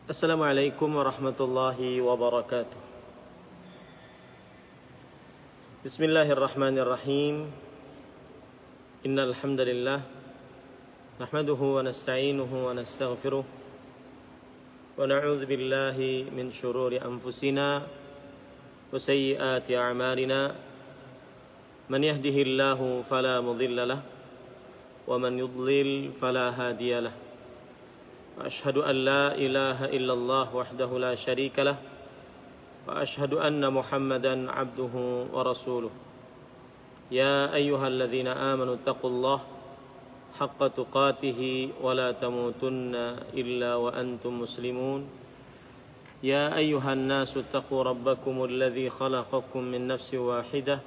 Assalamualaikum warahmatullahi wabarakatuh. Bismillahirrahmanirrahim. Innal hamdalillah nahmaduhu wa nasta'inuhu wa nastaghfiruh wa na'udzu billahi min shururi anfusina wa sayyiati a'malina. Man yahdihillahu fala mudilla lahu wa man yudlil fala hadiya lahu. وأشهد أن لا إله إلا الله وحده لا شريك له وأشهد أن محمدا عبده ورسوله يا أيها الذين آمنوا اتقوا الله حق تقاته ولا تموتن إلا وأنتم مسلمون يا أيها الناس اتقوا ربكم الذي خلقكم من نفس واحدة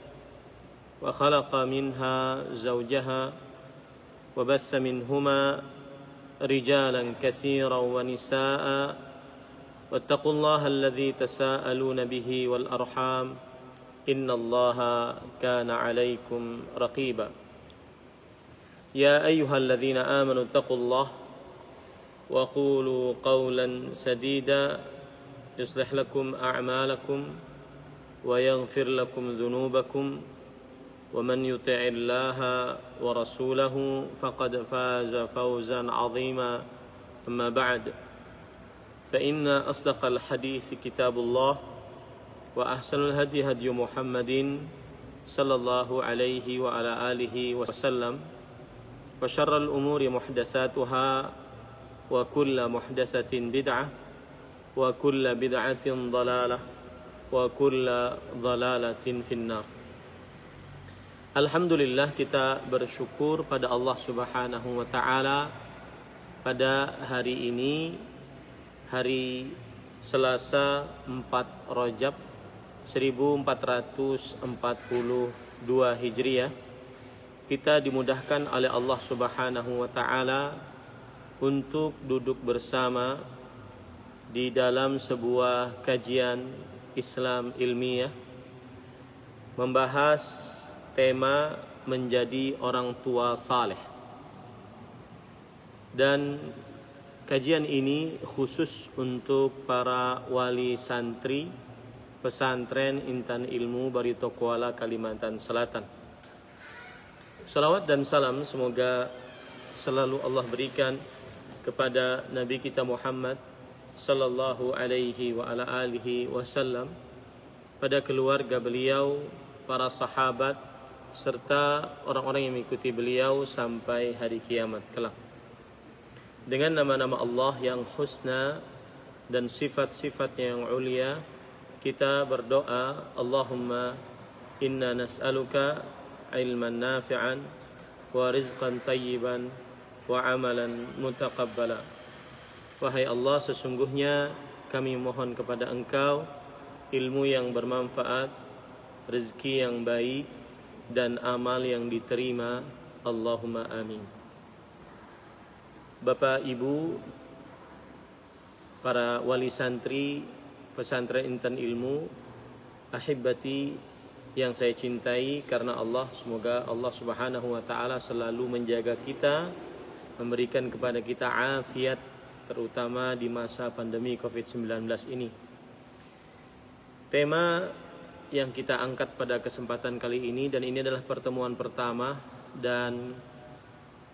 وخلق منها زوجها وبث منهما رجالا كثيرا ونساء واتقوا الله الذي تساءلون به والأرحام إن الله كان عليكم رقيبا يا أيها الذين آمنوا اتقوا الله وقولوا قولا سديدا يصلح لكم أعمالكم ويغفر لكم ذنوبكم ومن يطع الله ورسوله فقد فاز فوزا عظيما أما بعد فإن أصدق الحديث كتاب الله وأحسن الهدي هدي محمد صلى الله عليه وعلى آله وسلم وشر الأمور محدثاتها وكل محدثة بدعة وكل بدعة ضلالة وكل ضلالة في النار. Alhamdulillah, kita bersyukur pada Allah Subhanahu wa ta'ala pada hari ini, hari Selasa 4 Rajab 1442 Hijriah. Kita dimudahkan oleh Allah Subhanahu wa ta'ala untuk duduk bersama di dalam sebuah kajian Islam ilmiah, membahas tema menjadi orang tua saleh. Dan kajian ini khusus untuk para wali santri pesantren Intan Ilmu Barito Kuala, Kalimantan Selatan. Salawat dan salam semoga selalu Allah berikan kepada Nabi kita Muhammad sallallahu alaihi wa ala alihi wasallam, pada keluarga beliau, para sahabat, serta orang-orang yang mengikuti beliau sampai hari kiamat kelak. Dengan nama-nama Allah yang husna dan sifat-sifatnya yang ulia, kita berdoa, Allahumma inna nas'aluka ilman nafi'an wa rizqan tayyiban wa amalan mutaqabbala. Wahai Allah, sesungguhnya kami mohon kepada Engkau ilmu yang bermanfaat, rezeki yang baik, dan amal yang diterima. Allahumma amin. Bapak, Ibu, para wali santri pesantren Intan Ilmu, ahibati yang saya cintai karena Allah, semoga Allah Subhanahu wa ta'ala selalu menjaga kita, memberikan kepada kita afiat, terutama di masa pandemi COVID-19 ini. Tema yang kita angkat pada kesempatan kali ini, dan ini adalah pertemuan pertama, dan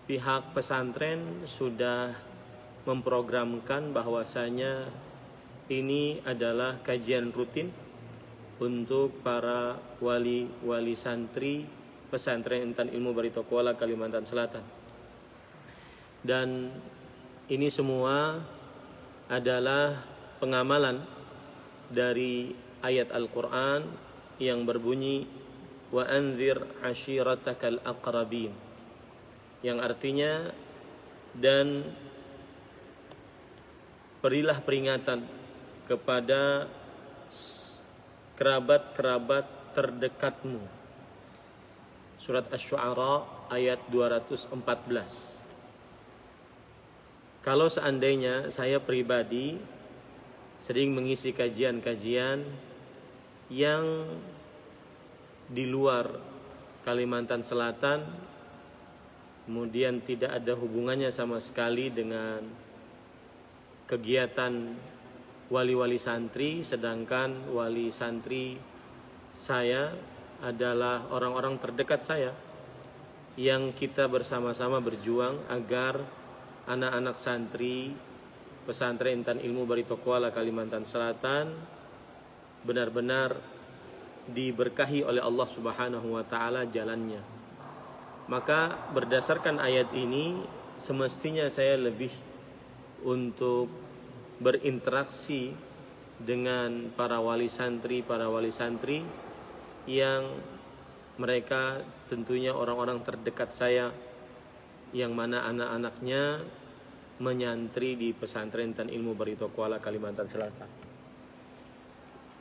pihak pesantren sudah memprogramkan bahwasanya ini adalah kajian rutin untuk para wali santri pesantren Intan Ilmu Barito Kuala, Kalimantan Selatan. Dan ini semua adalah pengamalan dari ayat Al-Quran yang berbunyi wa anzir ashiratakal aqrabin, yang artinya dan berilah peringatan kepada kerabat-kerabat terdekatmu. Surat Asy-Syu'ara ayat 214. Kalau seandainya saya pribadi sering mengisi kajian-kajian yang di luar Kalimantan Selatan, kemudian tidak ada hubungannya sama sekali dengan kegiatan wali-wali santri, sedangkan wali santri saya adalah orang-orang terdekat saya yang kita bersama-sama berjuang agar anak-anak santri pesantren Intan Ilmu Barito Kuala Kalimantan Selatan benar-benar diberkahi oleh Allah Subhanahu wa taala jalannya. Maka berdasarkan ayat ini semestinya saya lebih untuk berinteraksi dengan para wali santri yang mereka tentunya orang-orang terdekat saya yang mana anak-anaknya menyantri di pesantren Intan Ilmu Barito Kuala Kalimantan Selatan.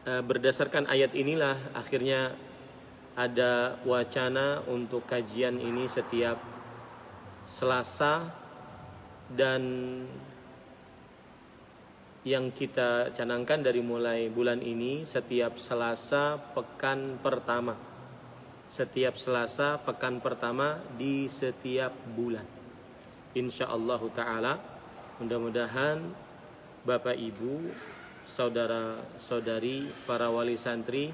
Berdasarkan ayat inilah akhirnya ada wacana untuk kajian ini setiap Selasa, dan yang kita canangkan dari mulai bulan ini setiap Selasa pekan pertama. Setiap Selasa pekan pertama di setiap bulan. Insyaallah ta'ala, mudah-mudahan Bapak Ibu, saudara-saudari, para wali santri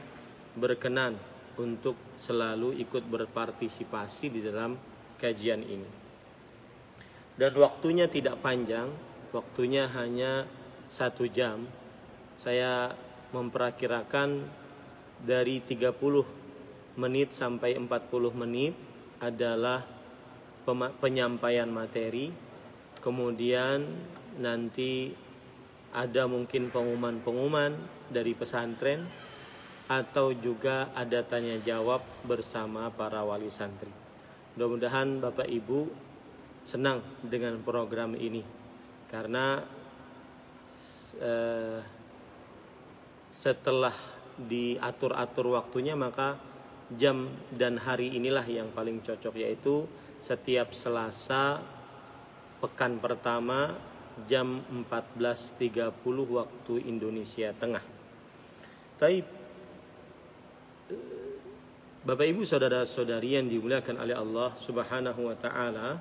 berkenan untuk selalu ikut berpartisipasi di dalam kajian ini. Dan waktunya tidak panjang, waktunya hanya 1 jam. Saya memperkirakan dari 30 menit sampai 40 menit adalah penyampaian materi. Kemudian nanti ada mungkin pengumuman-pengumuman dari pesantren, atau juga ada tanya jawab bersama para wali santri. Mudah-mudahan Bapak Ibu senang dengan program ini, karena setelah diatur-atur waktunya maka jam dan hari inilah yang paling cocok, yaitu setiap Selasa pekan pertama jam 14.30 waktu Indonesia Tengah. Taib, Bapak Ibu saudara-saudari yang dimuliakan oleh Allah Subhanahu wa taala,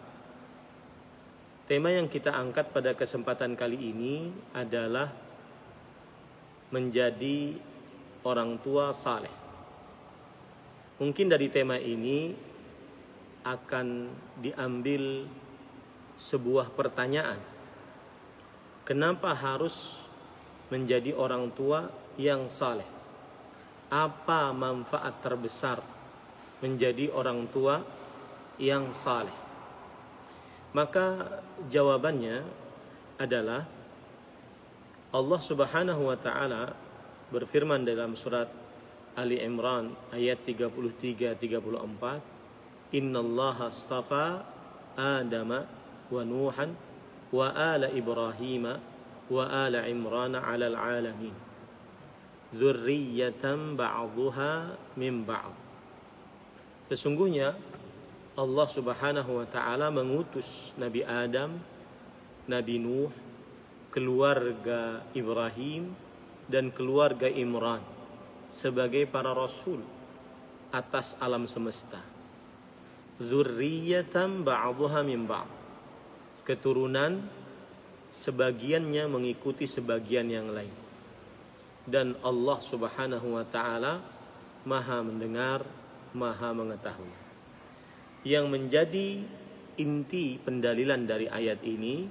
tema yang kita angkat pada kesempatan kali ini adalah menjadi orang tua saleh. Mungkin dari tema ini akan diambil sebuah pertanyaan. Kenapa harus menjadi orang tua yang saleh? Apa manfaat terbesar menjadi orang tua yang saleh? Maka jawabannya adalah Allah Subhanahu wa taala berfirman dalam surat Ali Imran ayat 33-34, Innallaha astafa Adama wa Nuhan wa ala Ibrahim wa ala Imran 'alal 'alamin dzurriyyatan ba'dhuha min ba'd. Sesungguhnya Allah Subhanahu wa taala mengutus Nabi Adam, Nabi Nuh, keluarga Ibrahim dan keluarga Imran sebagai para rasul atas alam semesta. Dzurriyyatan ba'dhuha min ba'd. Keturunan sebagiannya mengikuti sebagian yang lain. Dan Allah Subhanahu wa taala Maha mendengar, Maha mengetahui. Yang menjadi inti pendalilan dari ayat ini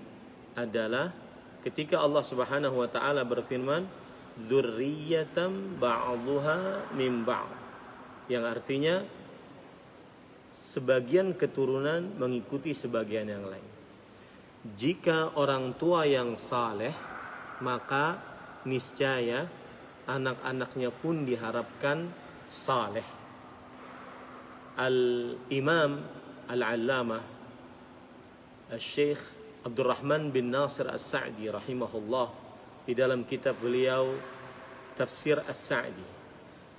adalah ketika Allah Subhanahu wa taala berfirman dzurriyyatan ba'dhuha min ba'd, yang artinya sebagian keturunan mengikuti sebagian yang lain. Jika orang tua yang saleh, maka niscaya anak-anaknya pun diharapkan saleh. Al-Imam Al-Allamah Al-Syekh Abdurrahman bin Nasir As-Sa'di rahimahullah, di dalam kitab beliau Tafsir As-Sa'di,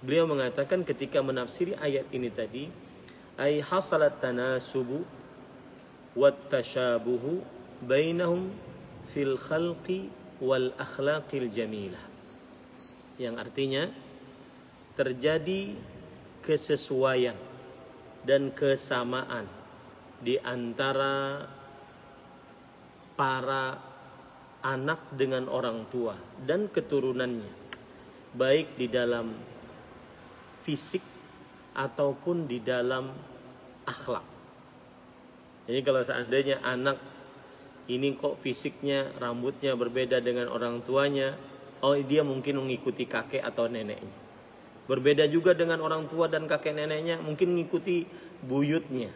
beliau mengatakan ketika menafsiri ayat ini tadi, ay hasalat tanasubu wat tashabuhu bainahum fil khalqi wal akhlaqil jamilah, yang artinya terjadi kesesuaian dan kesamaan di antara para anak dengan orang tua dan keturunannya, baik di dalam fisik ataupun di dalam akhlak. Jadi kalau seandainya anak ini kok fisiknya, rambutnya berbeda dengan orang tuanya, oh dia mungkin mengikuti kakek atau neneknya. Berbeda juga dengan orang tua dan kakek neneknya, mungkin mengikuti buyutnya.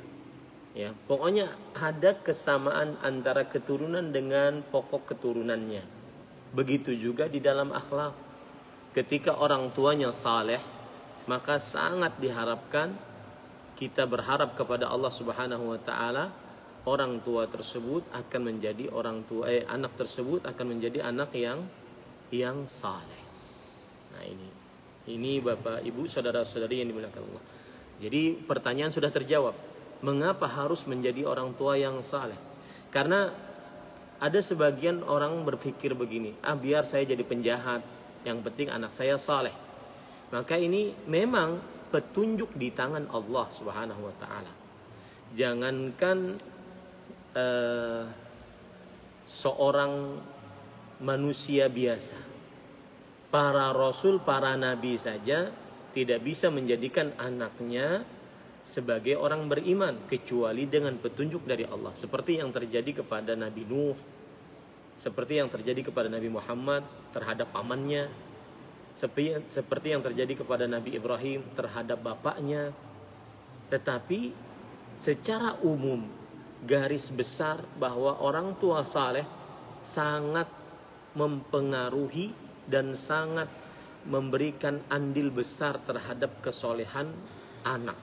Ya, pokoknya ada kesamaan antara keturunan dengan pokok keturunannya. Begitu juga di dalam akhlak. Ketika orang tuanya saleh, maka sangat diharapkan, kita berharap kepada Allah Subhanahu wa taala, orang tua tersebut akan menjadi anak tersebut akan menjadi anak yang saleh. Nah, ini Bapak, Ibu, saudara-saudari yang dimuliakan Allah. Jadi pertanyaan sudah terjawab. Mengapa harus menjadi orang tua yang saleh? Karena ada sebagian orang berpikir begini, biar saya jadi penjahat, yang penting anak saya saleh. Maka ini memang petunjuk di tangan Allah Subhanahu wa taala. Jangankan seorang manusia biasa, para rasul, para nabi saja tidak bisa menjadikan anaknya sebagai orang beriman kecuali dengan petunjuk dari Allah, seperti yang terjadi kepada Nabi Nuh, seperti yang terjadi kepada Nabi Muhammad terhadap pamannya, seperti yang terjadi kepada Nabi Ibrahim terhadap bapaknya. Tetapi secara umum, garis besar bahwa orang tua saleh sangat mempengaruhi dan sangat memberikan andil besar terhadap kesolehan anak.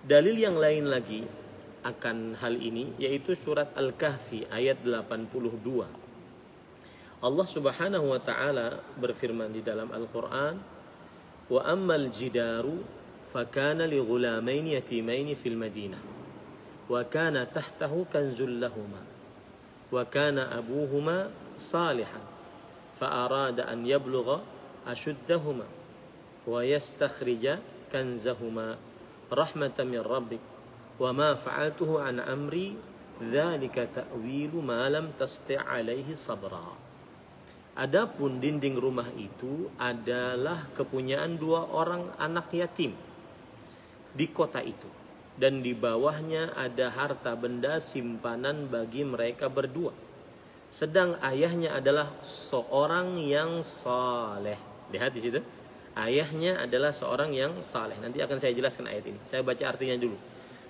Dalil yang lain lagi akan hal ini yaitu surat Al-Kahfi ayat 82. Allah Subhanahu wa taala berfirman di dalam Al-Qur'an, "Wa ammal jidaru fakana li ghulamaini yatimaini fil Madinah wa kana tahtahu kanzul lahumā wa kana abūhumā ṣāliḥan fa arāda an yablugha ashuddahumā wa yastakhrija kanzahumā rahmatan min rabbik wa ma fa'altuhu an amri dzalika ta'wilu ma lam tasti' 'alaihi sabra." Adapun dinding rumah itu adalah kepunyaan 2 orang anak yatim di kota itu, dan di bawahnya ada harta benda simpanan bagi mereka berdua, sedang ayahnya adalah seorang yang saleh. Lihat di situ, ayahnya adalah seorang yang saleh. Nanti akan saya jelaskan ayat ini. Saya baca artinya dulu.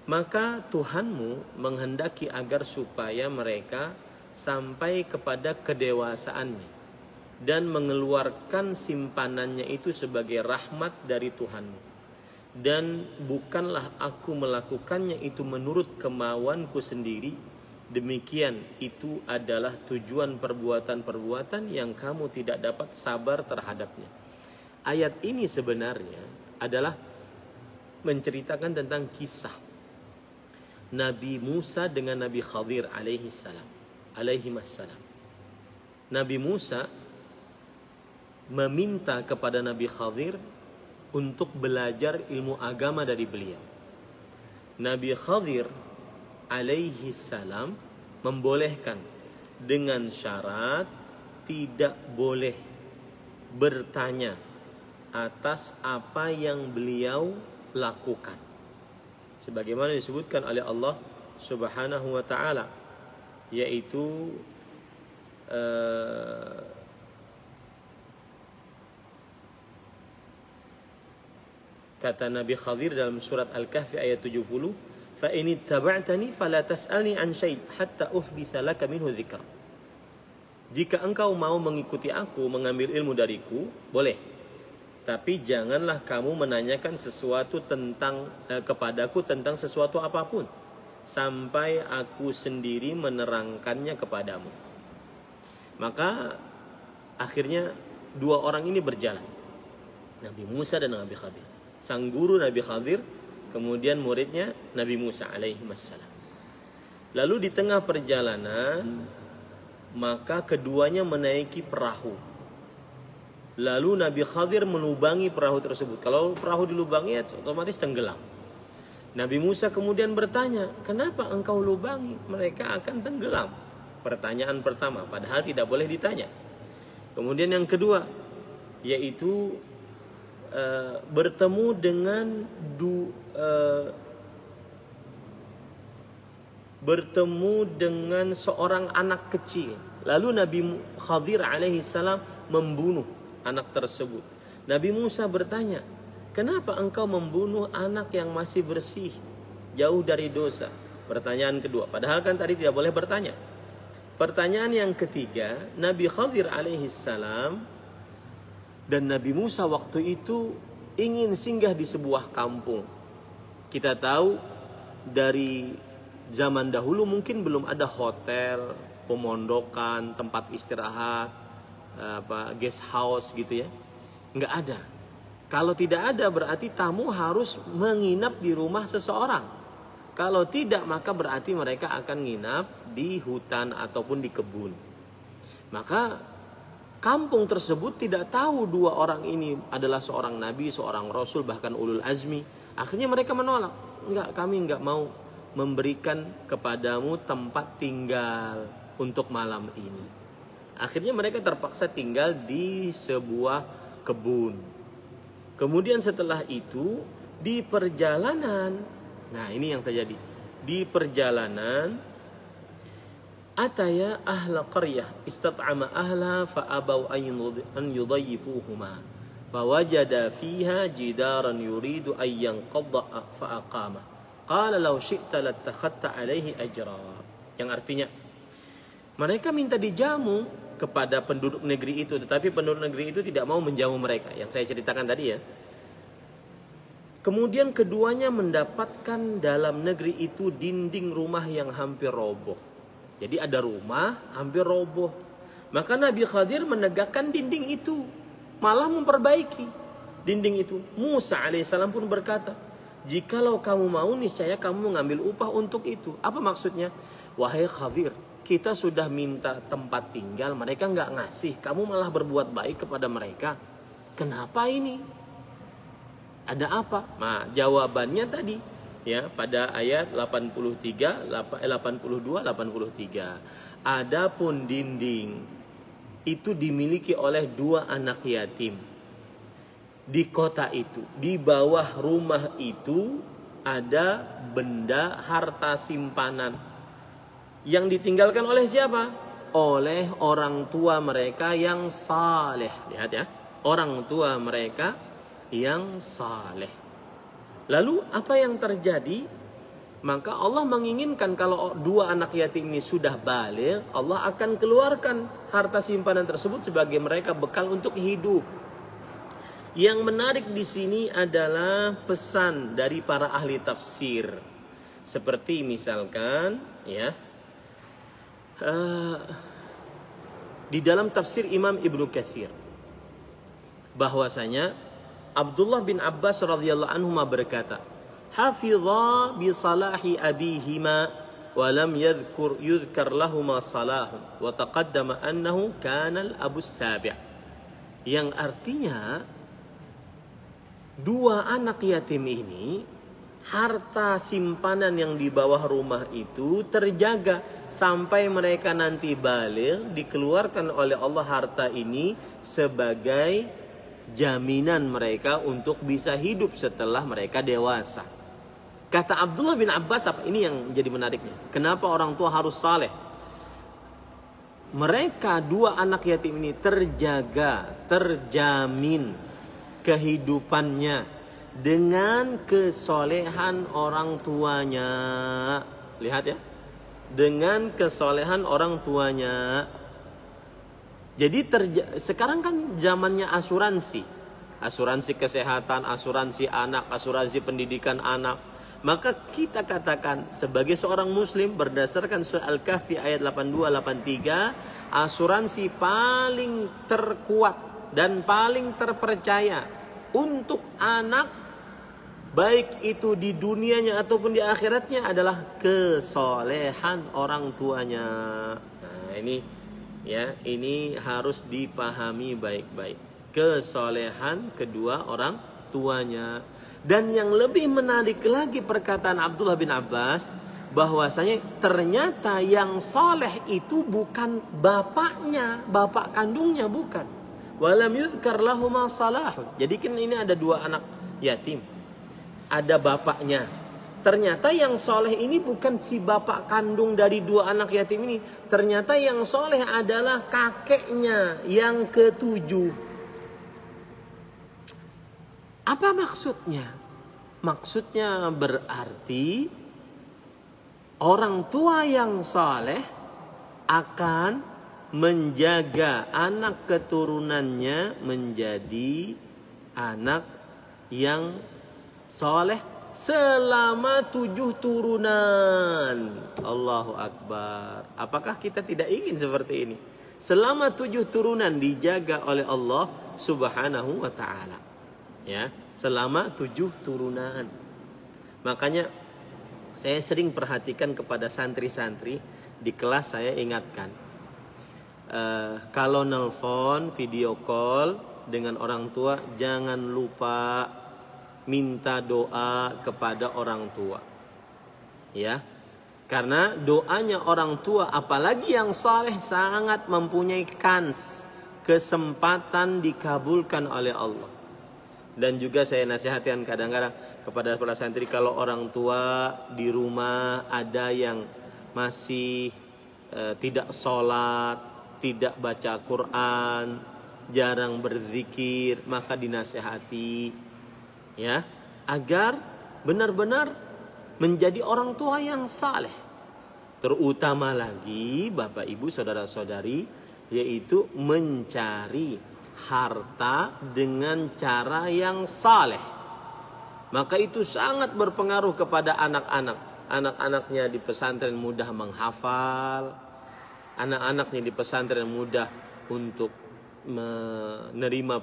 Maka Tuhanmu menghendaki agar supaya mereka sampai kepada kedewasaannya dan mengeluarkan simpanannya itu sebagai rahmat dari Tuhanmu. Dan bukanlah aku melakukannya itu menurut kemauanku sendiri. Demikian itu adalah tujuan perbuatan-perbuatan yang kamu tidak dapat sabar terhadapnya. Ayat ini sebenarnya adalah menceritakan tentang kisah Nabi Musa dengan Nabi Khadir alaihissalam. Nabi Musa meminta kepada Nabi Khadir untuk belajar ilmu agama dari beliau. Nabi Khadir alaihissalam membolehkan dengan syarat tidak boleh bertanya atas apa yang beliau lakukan, sebagaimana disebutkan oleh Allah Subhanahu wa taala, yaitu kata Nabi Khadir dalam surat Al-Kahfi ayat 70, "Fa in ittaba'tani fala tas'alni an syai' hatta uhditsa laka minhu dzikra." Jika engkau mau mengikuti aku, mengambil ilmu dariku, boleh. Tapi janganlah kamu menanyakan sesuatu kepadaku tentang sesuatu apapun sampai aku sendiri menerangkannya kepadamu. Maka akhirnya 2 orang ini berjalan, Nabi Musa dan Nabi Khadir. Sang guru Nabi Khadir, kemudian muridnya Nabi Musa alaihissalam. Lalu di tengah perjalanan, maka keduanya menaiki perahu. Lalu Nabi Khadir melubangi perahu tersebut. Kalau perahu dilubangi, otomatis tenggelam. Nabi Musa kemudian bertanya, "Kenapa engkau lubangi? Mereka akan tenggelam." Pertanyaan pertama, padahal tidak boleh ditanya. Kemudian yang kedua, yaitu bertemu dengan seorang anak kecil. Lalu Nabi Khadir alaihissalam membunuh anak tersebut. Nabi Musa bertanya, kenapa engkau membunuh anak yang masih bersih, jauh dari dosa? Pertanyaan kedua, padahal kan tadi tidak boleh bertanya. Pertanyaan yang ketiga, Nabi Khadir alaihissalam dan Nabi Musa waktu itu ingin singgah di sebuah kampung. Kita tahu dari zaman dahulu mungkin belum ada hotel, pemondokan, tempat istirahat, guest house gitu ya. Nggak ada. Kalau tidak ada berarti tamu harus menginap di rumah seseorang. Kalau tidak maka berarti mereka akan nginap di hutan ataupun di kebun. Maka kampung tersebut tidak tahu dua orang ini adalah seorang nabi, seorang rasul, bahkan ulul azmi. Akhirnya mereka menolak. Enggak, kami enggak mau memberikan kepadamu tempat tinggal untuk malam ini. Akhirnya mereka terpaksa tinggal di sebuah kebun. Kemudian setelah itu di perjalanan, nah ini yang terjadi. Di perjalanan, ataya ahla qaryah istat'ama ahla fa'abaw an yudayyifuhuma fawajada fiha jidaran yuridu an yanqadda fa'aqama qala law syi'ta lattakhadta alaihi ajra. Yang artinya mereka minta dijamu kepada penduduk negeri itu, tetapi penduduk negeri itu tidak mau menjamu mereka, yang saya ceritakan tadi ya. Kemudian keduanya mendapatkan dalam negeri itu dinding rumah yang hampir roboh. Jadi ada rumah hampir roboh. Maka Nabi Khadir menegakkan dinding itu, malah memperbaiki dinding itu. Musa alaihissalam pun berkata, jikalau kamu mau niscaya kamu mengambil upah untuk itu. Apa maksudnya? Wahai Khadir, kita sudah minta tempat tinggal, mereka nggak ngasih, kamu malah berbuat baik kepada mereka. Kenapa ini? Ada apa? Nah, jawabannya tadi ya pada ayat 82, 83. Adapun dinding itu dimiliki oleh dua anak yatim di kota itu. Di bawah rumah itu ada benda harta simpanan yang ditinggalkan oleh siapa? Oleh orang tua mereka yang saleh. Lihat ya, orang tua mereka yang saleh. Lalu apa yang terjadi? Maka Allah menginginkan kalau dua anak yatim ini sudah baligh, Allah akan keluarkan harta simpanan tersebut sebagai mereka bekal untuk hidup. Yang menarik di sini adalah pesan dari para ahli tafsir. Seperti misalkan ya, di dalam tafsir Imam Ibnu Katsir bahwasanya Abdullah bin Abbas radhiyallahu anhuma berkata, "Hafidha bi salahi abihima wa lam yudhkar lahuma salahun wa taqaddama annahu kana al-abu sabi'." Yang artinya dua anak yatim ini harta simpanan yang di bawah rumah itu terjaga sampai mereka nanti baligh, dikeluarkan oleh Allah harta ini sebagai jaminan mereka untuk bisa hidup setelah mereka dewasa. Kata Abdullah bin Abbas, apa ini yang jadi menariknya? Kenapa orang tua harus saleh? Mereka dua anak yatim ini terjaga, terjamin kehidupannya dengan kesolehan orang tuanya. Lihat ya, dengan kesolehan orang tuanya. Jadi sekarang kan zamannya asuransi kesehatan, asuransi anak, asuransi pendidikan anak. Maka kita katakan sebagai seorang muslim berdasarkan surah Al-Kahfi ayat 82-83, asuransi paling terkuat dan paling terpercaya untuk anak, baik itu di dunianya ataupun di akhiratnya, adalah kesolehan orang tuanya. Nah ini ya, ini harus dipahami baik-baik. Kesolehan kedua orang tuanya. Dan yang lebih menarik lagi perkataan Abdullah bin Abbas, bahwasanya ternyata yang soleh itu bukan bapaknya, bapak kandungnya bukan. Walam yudhkar lahuma salahun. Jadi kan ini ada dua anak yatim, ada bapaknya. Ternyata yang soleh ini bukan si bapak kandung dari dua anak yatim ini. Ternyata yang soleh adalah kakeknya yang ketujuh. Apa maksudnya? Maksudnya berarti orang tua yang soleh akan menjaga anak keturunannya menjadi anak yang soleh selama 7 turunan. Allahu Akbar. Apakah kita tidak ingin seperti ini? Selama 7 turunan dijaga oleh Allah Subhanahu wa ta'ala. Ya, selama 7 turunan. Makanya saya sering perhatikan kepada santri-santri di kelas, saya ingatkan. Kalau nelpon, video call dengan orang tua, jangan lupa minta doa kepada orang tua. Ya. Karena doanya orang tua, apalagi yang saleh, sangat mempunyai kans, kesempatan dikabulkan oleh Allah. Dan juga saya nasihatkan kadang-kadang kepada para santri, kalau orang tua di rumah ada yang masih tidak sholat, tidak baca Quran, jarang berzikir, maka dinasihati, ya, agar benar-benar menjadi orang tua yang saleh. Terutama lagi Bapak Ibu saudara-saudari, yaitu mencari harta dengan cara yang saleh. Maka itu sangat berpengaruh kepada anak-anak. Anak-anaknya di pesantren mudah menghafal, anak-anaknya di pesantren mudah untuk menerima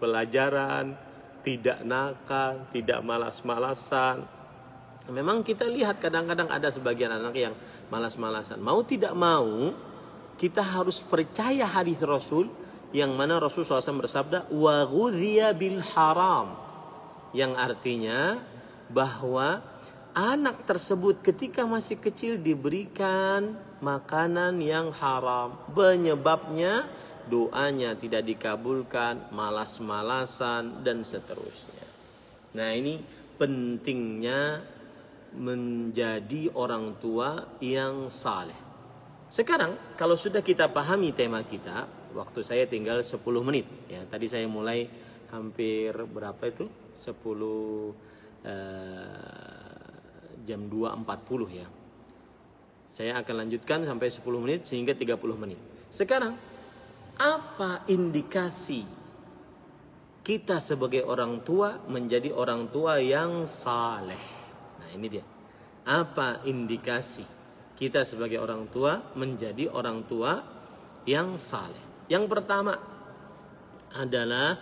pelajaran, tidak nakal, tidak malas-malasan. Memang kita lihat kadang-kadang ada sebagian anak yang malas-malasan. Mau tidak mau, kita harus percaya hadis Rasul, yang mana Rasul SAW bersabda, wa ghudhiya bil haram. Yang artinya bahwa anak tersebut ketika masih kecil diberikan makanan yang haram. Penyebabnya doanya tidak dikabulkan, malas-malasan, dan seterusnya. Nah, ini pentingnya menjadi orang tua yang saleh. Sekarang kalau sudah kita pahami tema kita, waktu saya tinggal 10 menit. Ya, tadi saya mulai hampir berapa itu? jam 2.40 ya. Saya akan lanjutkan sampai 10 menit sehingga 30 menit. Sekarang, apa indikasi kita sebagai orang tua menjadi orang tua yang saleh? Nah, ini dia. Apa indikasi kita sebagai orang tua menjadi orang tua yang saleh? Yang pertama adalah,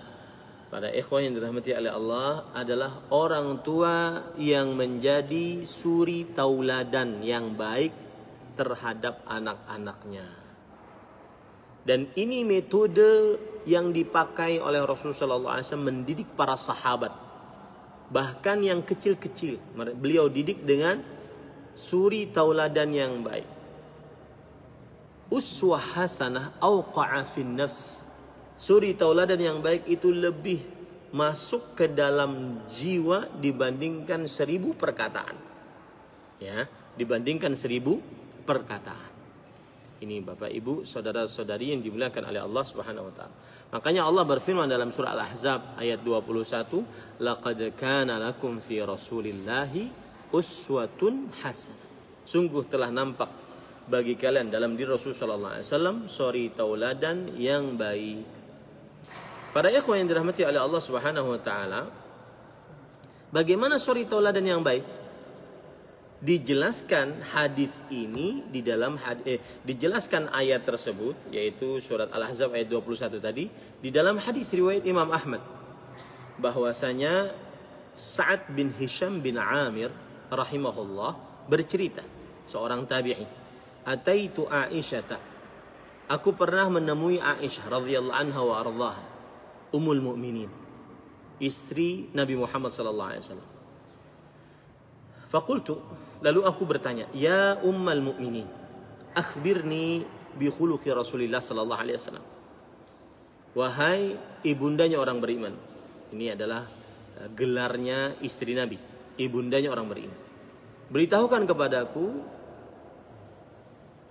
pada ikhwan yang dirahmati oleh Allah, adalah orang tua yang menjadi suri tauladan yang baik terhadap anak-anaknya. Dan ini metode yang dipakai oleh Rasulullah SAW mendidik para sahabat. Bahkan yang kecil-kecil, beliau didik dengan suri tauladan yang baik. Uswah hasanah awqa'a fin nafs. Suri tauladan yang baik itu lebih masuk ke dalam jiwa dibandingkan 1000 perkataan. Ya, dibandingkan 1000 perkataan. Ini Bapak Ibu, saudara-saudari yang dimuliakan oleh Allah Subhanahu wa taala. Makanya Allah berfirman dalam surah Al-Ahzab ayat 21, laqad kana lakum fi Rasulillahi uswatun hasanah. Sungguh telah nampak bagi kalian dalam diri Rasul sallallahu alaihi wasallam suri tauladan yang baik. Para ikhwan yang dirahmati oleh Allah Subhanahu wa taala, bagaimana suri tauladan yang baik? Dijelaskan hadis ini di dalam dijelaskan ayat tersebut, yaitu surat Al-Ahzab ayat 21 tadi, di dalam hadis riwayat Imam Ahmad, bahwasanya Sa'ad bin Hisham bin Amir rahimahullah bercerita, seorang tabi'i, ataitu Aisyah, aku pernah menemui Aisyah radhiyallahu anha wa ardhaha, Ummul Mukminin, istri Nabi Muhammad sallallahu alaihi wasallam. Fakultu, lalu aku bertanya, ya ummal mu'minin, akhbirni bi khuluqi Rasulillah sallallahu alaihi wasallam. Wahai ibundanya orang beriman. Ini adalah gelarnya istri Nabi, ibundanya orang beriman. Beritahukan kepadaku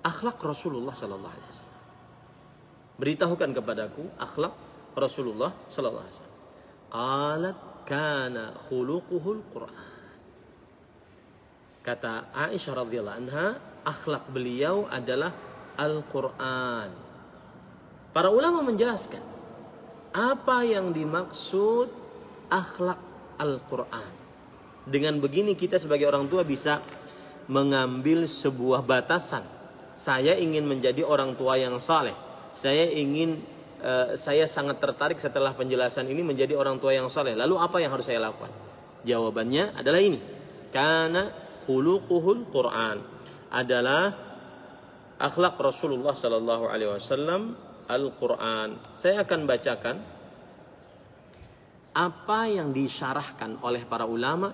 akhlak Rasulullah sallallahu alaihi wasallam. Beritahukan kepadaku akhlak Rasulullah sallallahu alaihi wasallam. Qalat kana khuluquhul Qur'an. Kata Aisyah radhiyallahu anha, akhlak beliau adalah Al-Quran. Para ulama menjelaskan apa yang dimaksud akhlak Al-Quran. Dengan begini kita sebagai orang tua bisa mengambil sebuah batasan. Saya ingin menjadi orang tua yang saleh. Saya sangat tertarik setelah penjelasan ini menjadi orang tua yang saleh. Lalu apa yang harus saya lakukan? Jawabannya adalah ini. Karena khuluquhul Quran, adalah akhlak Rasulullah sallallahu alaihi wasallam Al-Quran. Saya akan bacakan apa yang disyarahkan oleh para ulama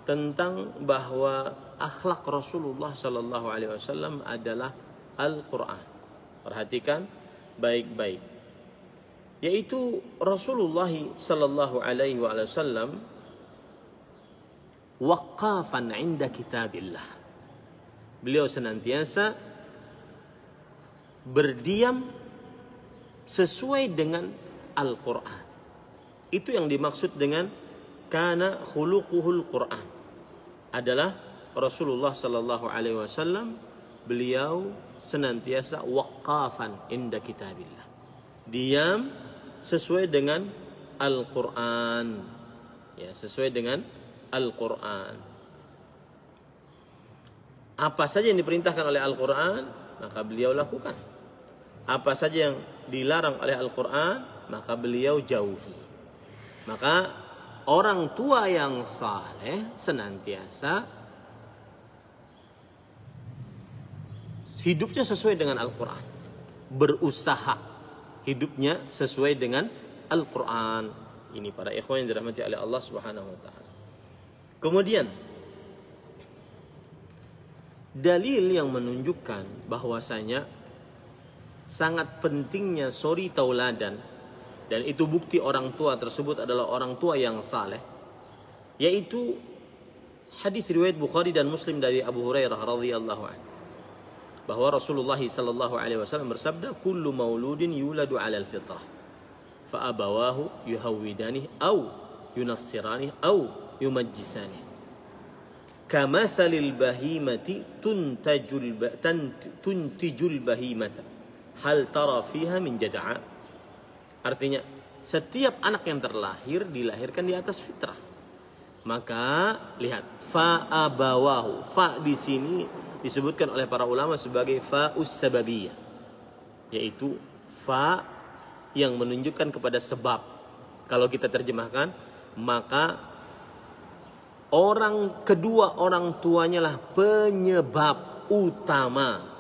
tentang bahwa akhlak Rasulullah sallallahu alaihi wasallam adalah Al-Quran. Perhatikan baik-baik. Yaitu Rasulullah sallallahu alaihi wasallam waqafan 'inda kitabillah. Beliau senantiasa berdiam sesuai dengan Al-Quran. Itu yang dimaksud dengan kana khuluquhul Quran. Adalah Rasulullah sallallahu alaihi wasallam beliau senantiasa waqafan 'inda kitabillah. Diam sesuai dengan Al-Quran. Ya, sesuai dengan Al-Quran. Apa saja yang diperintahkan oleh Al-Quran, maka beliau lakukan. Apa saja yang dilarang oleh Al-Quran, maka beliau jauhi. Maka orang tua yang saleh senantiasa hidupnya sesuai dengan Al-Quran. Berusaha hidupnya sesuai dengan Al-Quran. Ini para ikhwan yang dirahmati oleh Allah Subhanahu wa taala. Kemudian dalil yang menunjukkan bahwasanya sangat pentingnya suri tauladan, dan itu bukti orang tua tersebut adalah orang tua yang saleh, yaitu hadis riwayat Bukhari dan Muslim dari Abu Hurairah radhiyallahu anhu, bahwa Rasulullah sallallahu alaihi wasallam bersabda, kullu mauludin yuladu 'alal fitrah fa abawahu yuhawwidani au yunassirani au yumajjisani kamathalil bahimati tuntijul bahimata hal tara fiha min jada'a. Artinya setiap anak yang terlahir dilahirkan di atas fitrah. Maka lihat fa abawahu, fa di sini disebutkan oleh para ulama sebagai fa'us sababiyah, yaitu fa yang menunjukkan kepada sebab. Kalau kita terjemahkan, maka kedua orang tuanya lah penyebab utama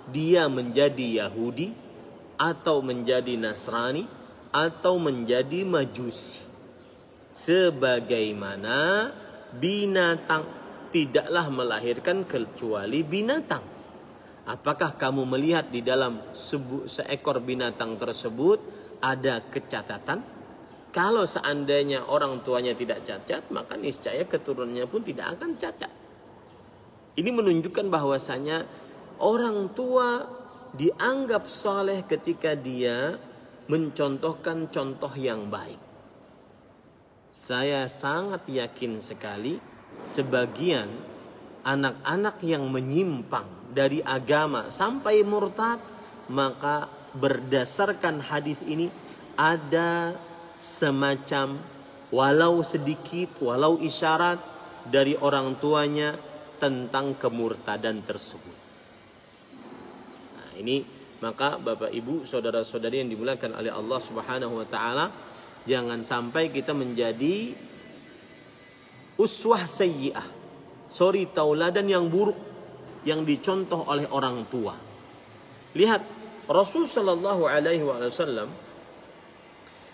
dia menjadi Yahudi atau menjadi Nasrani atau menjadi Majusi. Sebagaimana binatang tidaklah melahirkan kecuali binatang. Apakah kamu melihat di dalam seekor binatang tersebut ada kecacatan? Kalau seandainya orang tuanya tidak cacat, maka niscaya keturunannya pun tidak akan cacat. Ini menunjukkan bahwasanya orang tua dianggap saleh ketika dia mencontohkan contoh yang baik. Saya sangat yakin sekali sebagian anak-anak yang menyimpang dari agama sampai murtad, maka berdasarkan hadis ini ada semacam walau sedikit, walau isyarat dari orang tuanya tentang kemurtadan tersebut. Nah, ini maka Bapak Ibu, saudara-saudari yang dimuliakan oleh Allah Subhanahu wa taala, jangan sampai kita menjadi uswah sayyi'ah, suri tauladan yang buruk yang dicontoh oleh orang tua. Lihat, Rasul sallallahu alaihi wasallam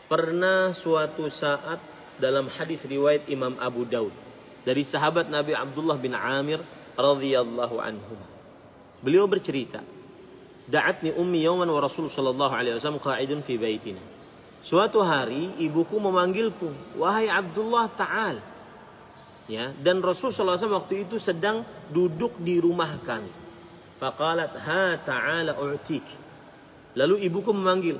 pernah suatu saat dalam hadis riwayat Imam Abu Daud dari sahabat Nabi Abdullah bin Amir radhiyallahu anhu. Beliau bercerita, "Da'atni ummi yawman wa Rasul sallallahu alaihi wasallam qa'idun fi baitina." Suatu hari ibuku memanggilku, "Wahai Abdullah, ta'al." Ya, dan Rasul sallallahu alaihi wasallam waktu itu sedang duduk di rumah kami. Faqalat, "Ha ta'ala u'tik." Lalu ibuku memanggil,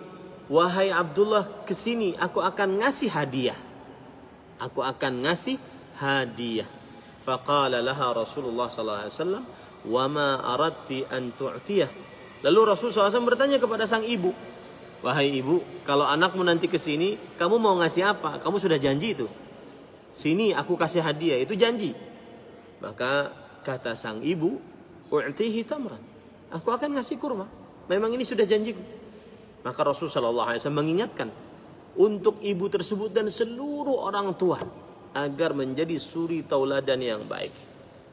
"Wahai Abdullah, kesini, aku akan ngasih hadiah." Aku akan ngasih hadiah. Faqala laha Rasulullah sallallahu alaihi wasallam, "Wa ma aradti an tu'tiyah?" Lalu Rasulullah SAW bertanya kepada sang ibu, "Wahai ibu, kalau anakmu nanti kesini, kamu mau ngasih apa? Kamu sudah janji itu. Sini aku kasih hadiah, itu janji." Maka kata sang ibu, "U'tihi tamran." Aku akan ngasih kurma. Memang ini sudah janjiku. Maka Rasulullah SAW mengingatkan untuk ibu tersebut dan seluruh orang tua agar menjadi suri tauladan yang baik,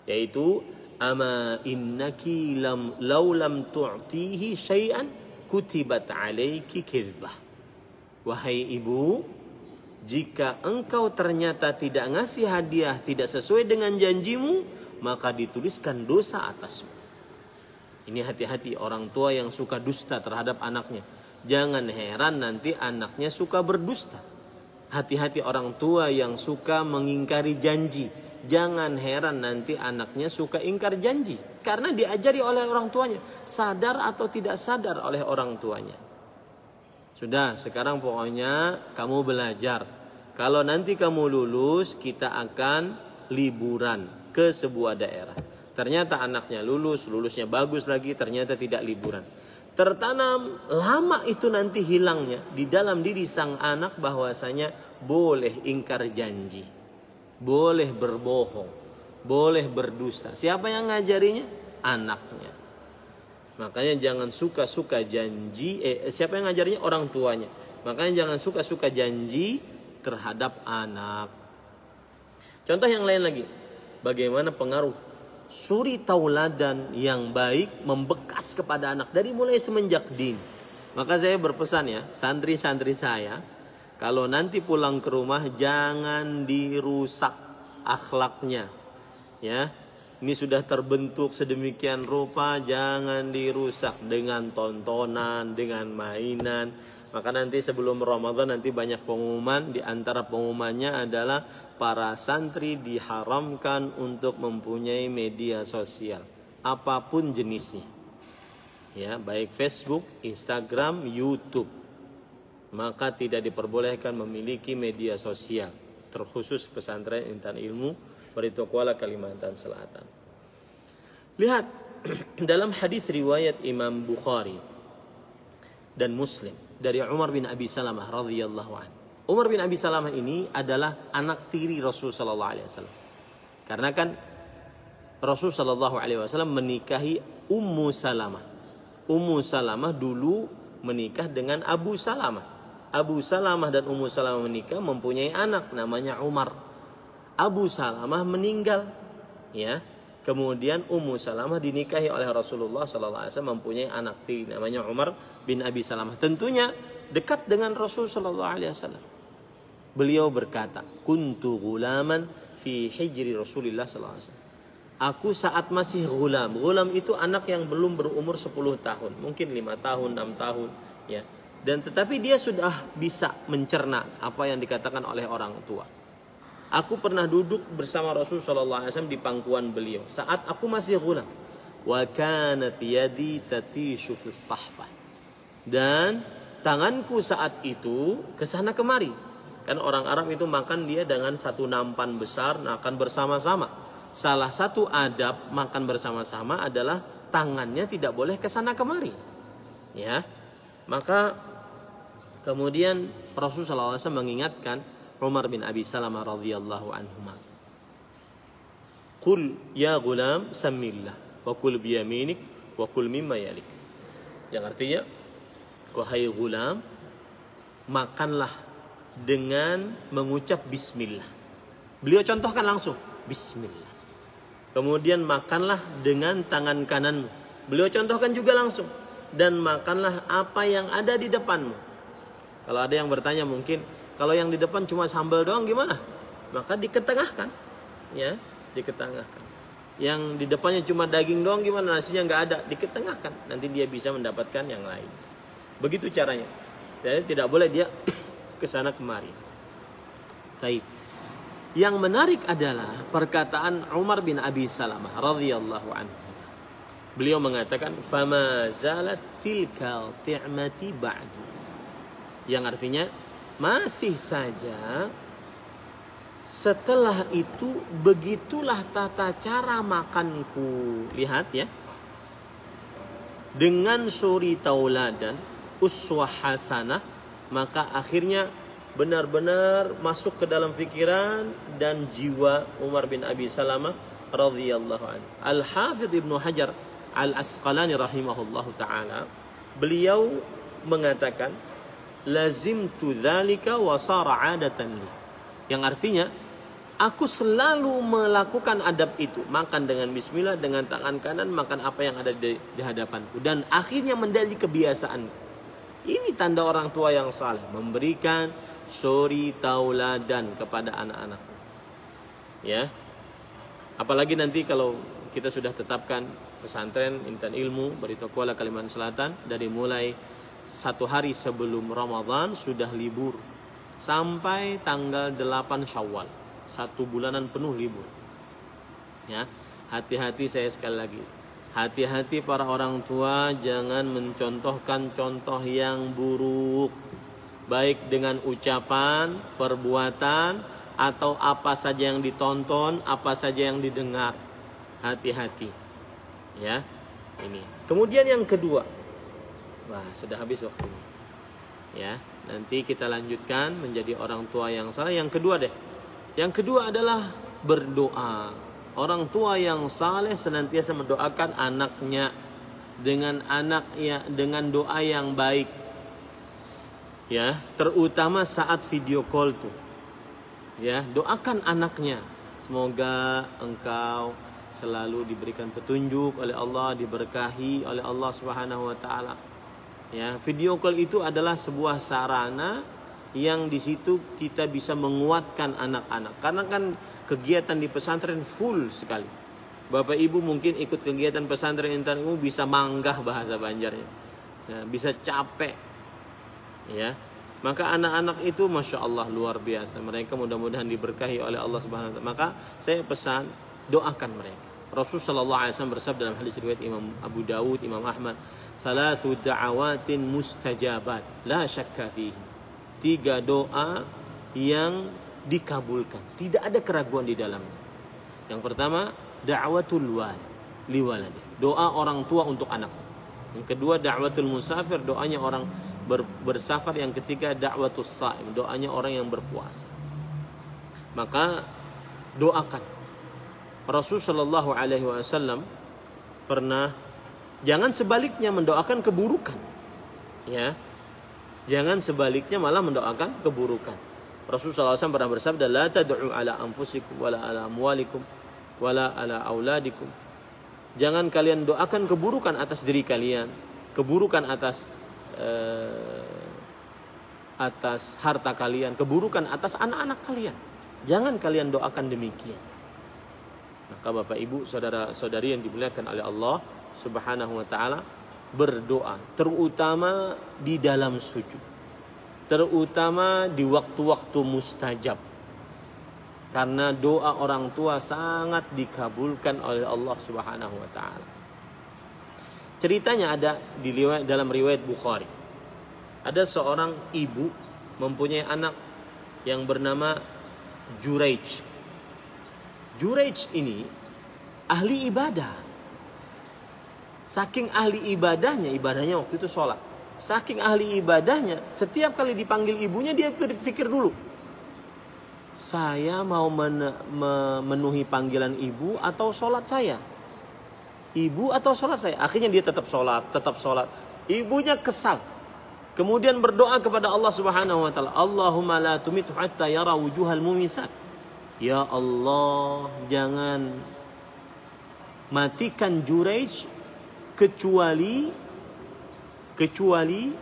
yaitu ama innaki law lam tu'tihi syai'an kutibat alaiki kizbah. Wahai ibu, jika engkau ternyata tidak ngasih hadiah, tidak sesuai dengan janjimu, maka dituliskan dosa atasmu. Ini hati-hati orang tua yang suka dusta terhadap anaknya. Jangan heran nanti anaknya suka berdusta. Hati-hati orang tua yang suka mengingkari janji. Jangan heran nanti anaknya suka ingkar janji. Karena diajari oleh orang tuanya. Sadar atau tidak sadar oleh orang tuanya. Sudah, sekarang pokoknya kamu belajar. Kalau nanti kamu lulus, kita akan liburan ke sebuah daerah. Ternyata anaknya lulusnya bagus lagi, ternyata tidak liburan. Tertanam lama itu nanti hilangnya di dalam diri sang anak bahwasanya boleh ingkar janji, boleh berbohong, boleh berdusta. Siapa yang ngajarinya? Anaknya. Makanya jangan suka-suka janji. Siapa yang ngajarinya? Orang tuanya. Makanya jangan suka-suka janji terhadap anak. Contoh yang lain lagi, bagaimana pengaruh suri tauladan yang baik membekas kepada anak dari mulai semenjak dini. Maka saya berpesan ya, santri-santri saya, kalau nanti pulang ke rumah jangan dirusak akhlaknya. Ya, ini sudah terbentuk sedemikian rupa, jangan dirusak dengan tontonan, dengan mainan. Maka nanti sebelum Ramadan nanti banyak pengumuman, di antara pengumumannya adalah para santri diharamkan untuk mempunyai media sosial apapun jenisnya. Ya, baik Facebook, Instagram, YouTube. Maka tidak diperbolehkan memiliki media sosial, terkhusus pesantren Intan Ilmu Barito Kuala Kalimantan Selatan. Lihat dalam hadis riwayat Imam Bukhari dan Muslim dari Umar bin Abi Salamah radhiyallahu anhu. Umar bin Abi Salamah ini adalah anak tiri Rasul sallallahu alaihi wasallam. Karena kan Rasul sallallahu alaihi wasallam menikahi Ummu Salamah. Ummu Salamah dulu menikah dengan Abu Salamah. Abu Salamah dan Ummu Salamah menikah, mempunyai anak namanya Umar. Abu Salamah meninggal, ya. Kemudian Ummu Salamah dinikahi oleh Rasulullah sallallahu alaihi wasallam, mempunyai anak tiri namanya Umar bin Abi Salamah. Tentunya dekat dengan Rasul sallallahu alaihi wasallam. Beliau berkata, "Kuntu ghulaman fi hijri Rasulillah sallallahu alaihi wasallam." Aku saat masih ghulam. Ghulam itu anak yang belum berumur 10 tahun, mungkin 5 tahun, 6 tahun, ya. Dan tetapi dia sudah bisa mencerna apa yang dikatakan oleh orang tua. Aku pernah duduk bersama Rasul sallallahu alaihi wasallam di pangkuan beliau saat aku masih ghulam. Wa kanat yadi tatishu fis sahfah. Dan tanganku saat itu kesana kemari. Kan orang Arab itu makan dia dengan satu nampan besar, makan bersama-sama. Salah satu adab makan bersama-sama adalah tangannya tidak boleh kesana kemari. Ya, maka kemudian Rasulullah SAW mengingatkan Umar bin Abi Salamah radhiyallahu anhu. Qul ya gulam samillah wa kul biyaminik wa kul mimma yalik. Yang artinya, wahai gulam, makanlah dengan mengucap bismillah. Beliau contohkan langsung bismillah. Kemudian makanlah dengan tangan kananmu. Beliau contohkan juga langsung. Dan makanlah apa yang ada di depanmu. Kalau ada yang bertanya mungkin, kalau yang di depan cuma sambal doang gimana? Maka diketengahkan. ya, diketengahkan. Yang di depannya cuma daging doang gimana, nasinya nggak ada, diketengahkan. Nanti dia bisa mendapatkan yang lain. Begitu caranya. Jadi tidak boleh dia kesana kemari. Taib. Yang menarik adalah perkataan Umar bin Abi Salamah radhiyallahu anhu. Beliau mengatakan, "Fama zalat tilka ti'mati ba'du." Yang artinya, masih saja setelah itu begitulah tata cara makanku. Lihat ya. Dengan suri tauladan, uswah hasanah, maka akhirnya benar-benar masuk ke dalam pikiran dan jiwa Umar bin Abi Salamah radhiyallahu anhu. Al-Hafidh Ibnu Hajar Al-Asqalani rahimahullahu ta'ala, beliau mengatakan, lazimtu dzalika wa sara 'adatan li. Yang artinya, aku selalu melakukan adab itu, makan dengan bismillah, dengan tangan kanan, makan apa yang ada di hadapanku, dan akhirnya menjadi kebiasaan. Ini tanda orang tua yang saleh, memberikan suri tauladan kepada anak-anak. Ya. Apalagi nanti kalau kita sudah tetapkan pesantren Intan Ilmu Barito Kuala Kalimantan Selatan, dari mulai 1 hari sebelum Ramadan sudah libur sampai tanggal 8 Syawal, 1 bulanan penuh libur. Ya, hati-hati, saya sekali lagi, hati-hati para orang tua, jangan mencontohkan contoh yang buruk, baik dengan ucapan, perbuatan, atau apa saja yang ditonton, apa saja yang didengar. Hati-hati. Ya, ini. Kemudian yang kedua, wah sudah habis waktunya. Ya, nanti kita lanjutkan menjadi orang tua yang saleh. Yang kedua deh. Yang kedua adalah berdoa. Orang tua yang saleh senantiasa mendoakan anaknya dengan doa yang baik. Ya, terutama saat video call tuh. Ya, doakan anaknya. Semoga engkau selalu diberikan petunjuk oleh Allah, diberkahi oleh Allah Subhanahu wa taala. Ya, video call itu adalah sebuah sarana yang di situ kita bisa menguatkan anak-anak. Karena kan kegiatan di pesantren full sekali. Bapak Ibu mungkin ikut kegiatan pesantren Intan Ilmu bisa manggah bahasa Banjarnya. Ya, bisa capek. Ya. Maka anak-anak itu Masya Allah luar biasa. Mereka mudah-mudahan diberkahi oleh Allah Subhanahu wa taala. Maka saya pesan, doakan mereka. Rasulullah SAW bersabda dalam hadis riwayat Imam Abu Dawud, Imam Ahmad, "Thalathu da'awatin mustajabat, la syakka fihi." 3 doa yang dikabulkan, tidak ada keraguan di dalamnya. Yang pertama, da'watul liwaladi, doa orang tua untuk anak. Yang kedua, da'watul musafir, doanya orang bersafar. Yang ketiga, da'watus saim, doanya orang yang berpuasa. Maka doakan. Rasulullah SAW pernah, jangan sebaliknya mendoakan keburukan. Ya, jangan sebaliknya malah mendoakan keburukan. Rasulullah SAW pernah bersabda, la tad'u ala anfusikum wala ala amwalikum wala ala auladikum. Jangan kalian doakan keburukan atas diri kalian, keburukan atas harta kalian, keburukan atas anak-anak kalian. Jangan kalian doakan demikian. Maka Bapak Ibu, saudara-saudari yang dimuliakan oleh Allah Subhanahu wa taala, berdoa terutama di dalam sujud. Terutama di waktu-waktu mustajab. Karena doa orang tua sangat dikabulkan oleh Allah Subhanahu wa taala. Ceritanya ada dalam riwayat Bukhari. Ada seorang ibu mempunyai anak yang bernama Juraij. Juraij ini ahli ibadah. Saking ahli ibadahnya waktu itu sholat. Saking ahli ibadahnya, setiap kali dipanggil ibunya dia berpikir dulu, saya mau memenuhi panggilan ibu atau sholat saya? Ibu atau sholat saya? Akhirnya dia tetap sholat. Ibunya kesal. Kemudian berdoa kepada Allah Subhanahu wa taala, Allahumma la tumithu hatta yara wujuhal mumisat. Ya Allah, jangan matikan Juraij kecuali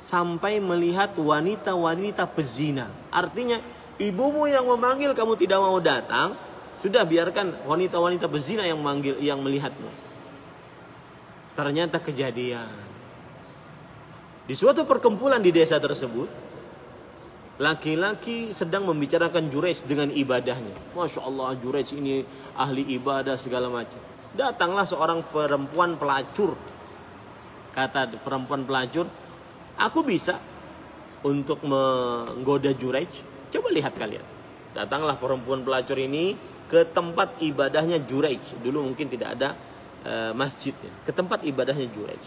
sampai melihat wanita-wanita pezina. Artinya, ibumu yang memanggil kamu tidak mau datang, Sudah, biarkan wanita-wanita berzina yang melihatmu. Ternyata kejadian. Di suatu perkumpulan di desa tersebut, laki-laki sedang membicarakan Juraij dengan ibadahnya. Masya Allah, Juraij ini ahli ibadah segala macam. Datanglah seorang perempuan pelacur. Kata perempuan pelacur, aku bisa untuk menggoda Juraij. Coba lihat kalian. Datanglah perempuan pelacur ini ke tempat ibadahnya Juraij. Dulu mungkin tidak ada masjid. Ke tempat ibadahnya Juraij.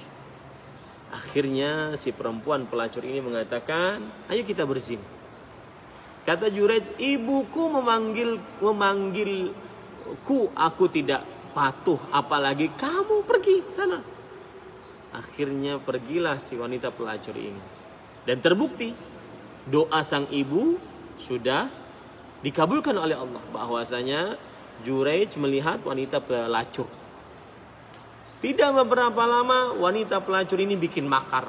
Akhirnya si perempuan pelacur ini mengatakan, ayo kita berzina. Kata Juraij, ibuku memanggilku, aku tidak patuh, apalagi kamu pergi sana. Akhirnya pergilah si wanita pelacur ini. Dan terbukti doa sang ibu sudah dikabulkan oleh Allah. Bahwasanya Juraij melihat wanita pelacur. Tidak beberapa lama wanita pelacur ini bikin makar.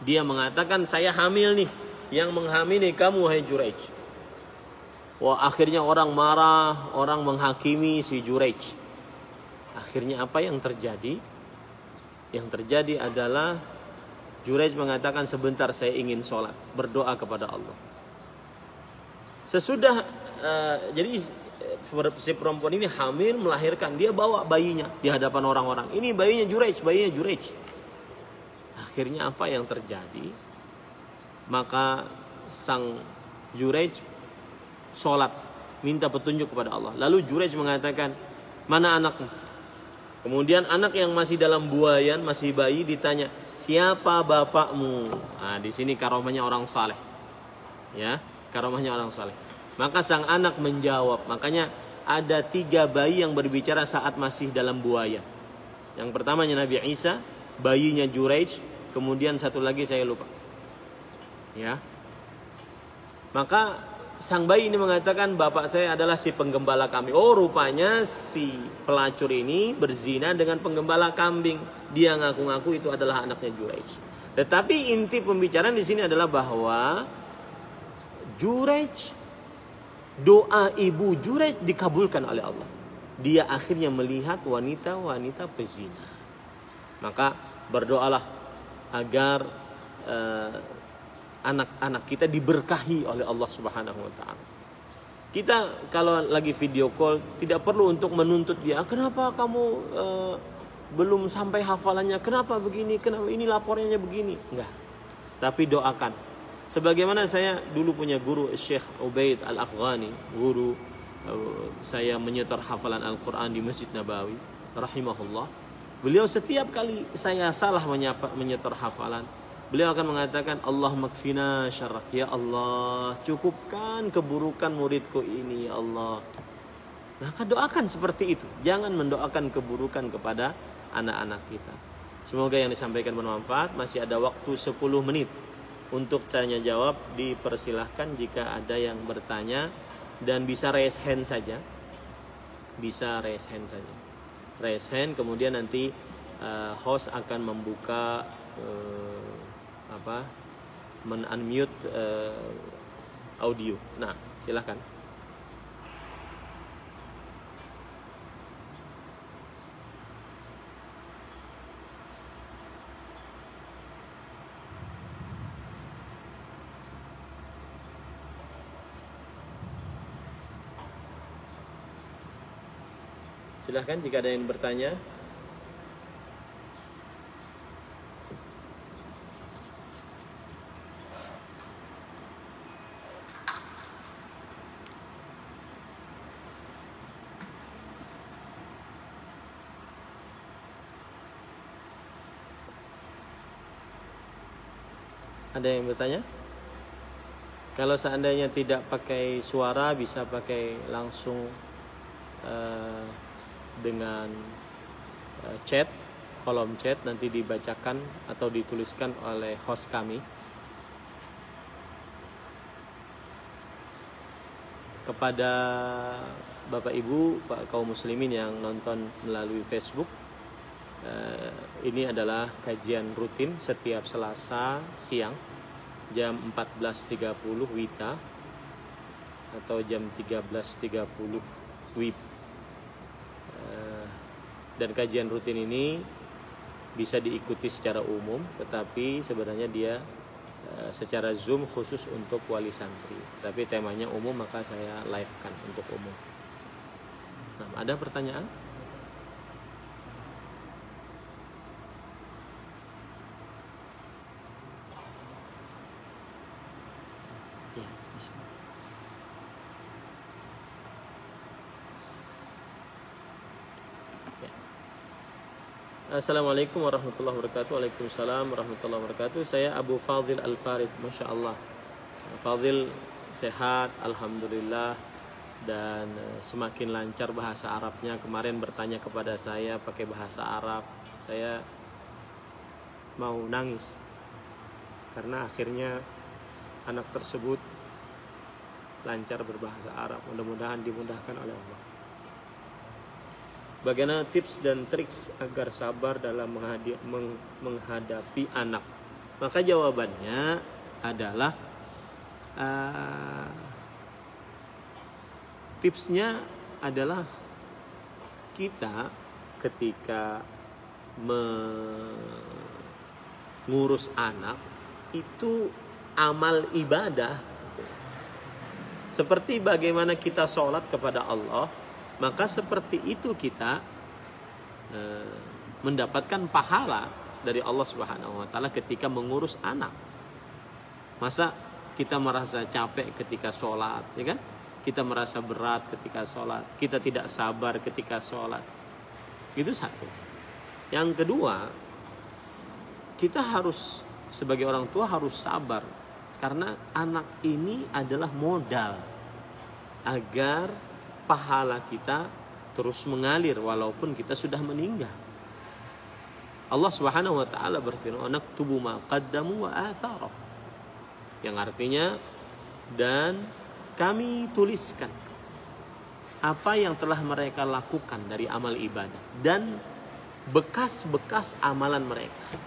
Dia mengatakan, saya hamil nih. Yang menghamili kamu, hai Juraij. Wah, akhirnya orang marah, orang menghakimi si Juraij. Akhirnya apa yang terjadi? Yang terjadi adalah Juraij mengatakan, sebentar saya ingin sholat, berdoa kepada Allah. Sesudah jadi si perempuan ini hamil, melahirkan, dia bawa bayinya di hadapan orang-orang. Ini bayinya Juraij, bayinya Juraij. Akhirnya apa yang terjadi? Maka sang Juraij sholat, minta petunjuk kepada Allah. Lalu Juraij mengatakan, mana anakmu? Kemudian anak yang masih dalam buayan, masih bayi, ditanya, siapa bapakmu? Nah, di sini karomahnya orang saleh. Ya, karomahnya orang saleh. Maka sang anak menjawab. Makanya ada 3 bayi yang berbicara saat masih dalam buaya. Yang pertamanya Nabi Isa, bayinya Juraij, kemudian satu lagi saya lupa. Ya. Maka sang bayi ini mengatakan, bapak saya adalah si penggembala kambing. Oh, rupanya si pelacur ini berzina dengan penggembala kambing. Dia ngaku-ngaku itu adalah anaknya Juraij. Tetapi inti pembicaraan di sini adalah bahwa Juraij, doa ibu Juraij dikabulkan oleh Allah. Dia akhirnya melihat wanita-wanita pezina. Maka berdoalah agar anak-anak kita diberkahi oleh Allah Subhanahu wa taala. Kita kalau lagi video call tidak perlu untuk menuntut dia, kenapa kamu belum sampai hafalannya, kenapa begini, kenapa ini laporannya begini. Enggak. Tapi doakan. Sebagaimana saya dulu punya guru Syekh Ubaid Al-Afghani, guru saya menyetor hafalan Al-Quran di Masjid Nabawi rahimahullah. Beliau setiap kali saya salah menyetor hafalan, beliau akan mengatakan, Allah makfina syarrak, ya Allah cukupkan keburukan muridku ini ya Allah. Maka doakan seperti itu. Jangan mendoakan keburukan kepada anak-anak kita. Semoga yang disampaikan bermanfaat. Masih ada waktu 10 menit untuk tanya jawab. Dipersilahkan jika ada yang bertanya. Dan bisa raise hand saja. Bisa raise hand saja. Raise hand, kemudian nanti host akan membuka men-unmute audio. Nah, silahkan. Silahkan jika ada yang bertanya. Ada yang bertanya? Kalau seandainya tidak pakai suara, bisa pakai langsung dengan chat, kolom chat, nanti dibacakan atau dituliskan oleh host kami. Kepada Bapak Ibu, Pak kaum muslimin yang nonton melalui Facebook, ini adalah kajian rutin setiap Selasa siang jam 14.30 WITA atau jam 13.30 WIB. Dan kajian rutin ini bisa diikuti secara umum, tetapi sebenarnya dia secara Zoom khusus untuk wali santri. Tapi temanya umum, maka saya live-kan untuk umum. Nah, ada pertanyaan? Ya, bisa. Ya. Assalamualaikum warahmatullahi wabarakatuh. Waalaikumsalam warahmatullahi wabarakatuh. Saya Abu Fadil Al-Farid. Masya Allah, Fadil sehat, alhamdulillah, dan semakin lancar bahasa Arabnya. Kemarin bertanya kepada saya pakai bahasa Arab, saya mau nangis karena akhirnya anak tersebut lancar berbahasa Arab. Mudah-mudahan dimudahkan oleh Allah. Bagaimana tips dan triks agar sabar dalam menghadapi anak? Maka jawabannya adalah tipsnya adalah kita ketika mengurus anak itu amal ibadah. Seperti bagaimana kita sholat kepada Allah, maka seperti itu kita mendapatkan pahala dari Allah Subhanahu wa taala ketika mengurus anak. Masa kita merasa capek ketika sholat, ya kan? Kita merasa berat ketika sholat, kita tidak sabar ketika sholat. Itu satu. Yang kedua, kita harus sebagai orang tua harus sabar, karena anak ini adalah modal agar pahala kita terus mengalir walaupun kita sudah meninggal. Allah Subhanahu wa taala berfirman, "Naktubu ma qaddamu wa atharah." Yang artinya, dan kami tuliskan apa yang telah mereka lakukan dari amal ibadah dan bekas-bekas amalan mereka.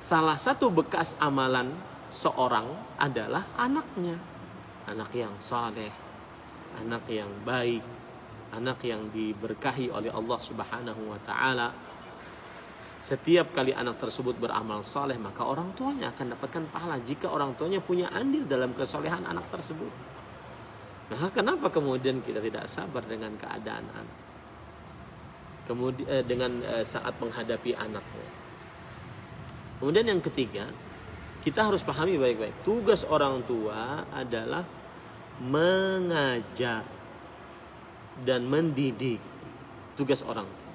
Salah satu bekas amalan seorang adalah anaknya, anak yang saleh, anak yang baik, anak yang diberkahi oleh Allah Subhanahu wa taala. Setiap kali anak tersebut beramal saleh, maka orang tuanya akan dapatkan pahala jika orang tuanya punya andil dalam kesolehan anak tersebut. Nah, kenapa kemudian kita tidak sabar dengan keadaan anak? Kemudian dengan saat menghadapi anaknya. Kemudian yang ketiga, kita harus pahami baik-baik. Tugas orang tua adalah mengajar dan mendidik. Tugas orang tua.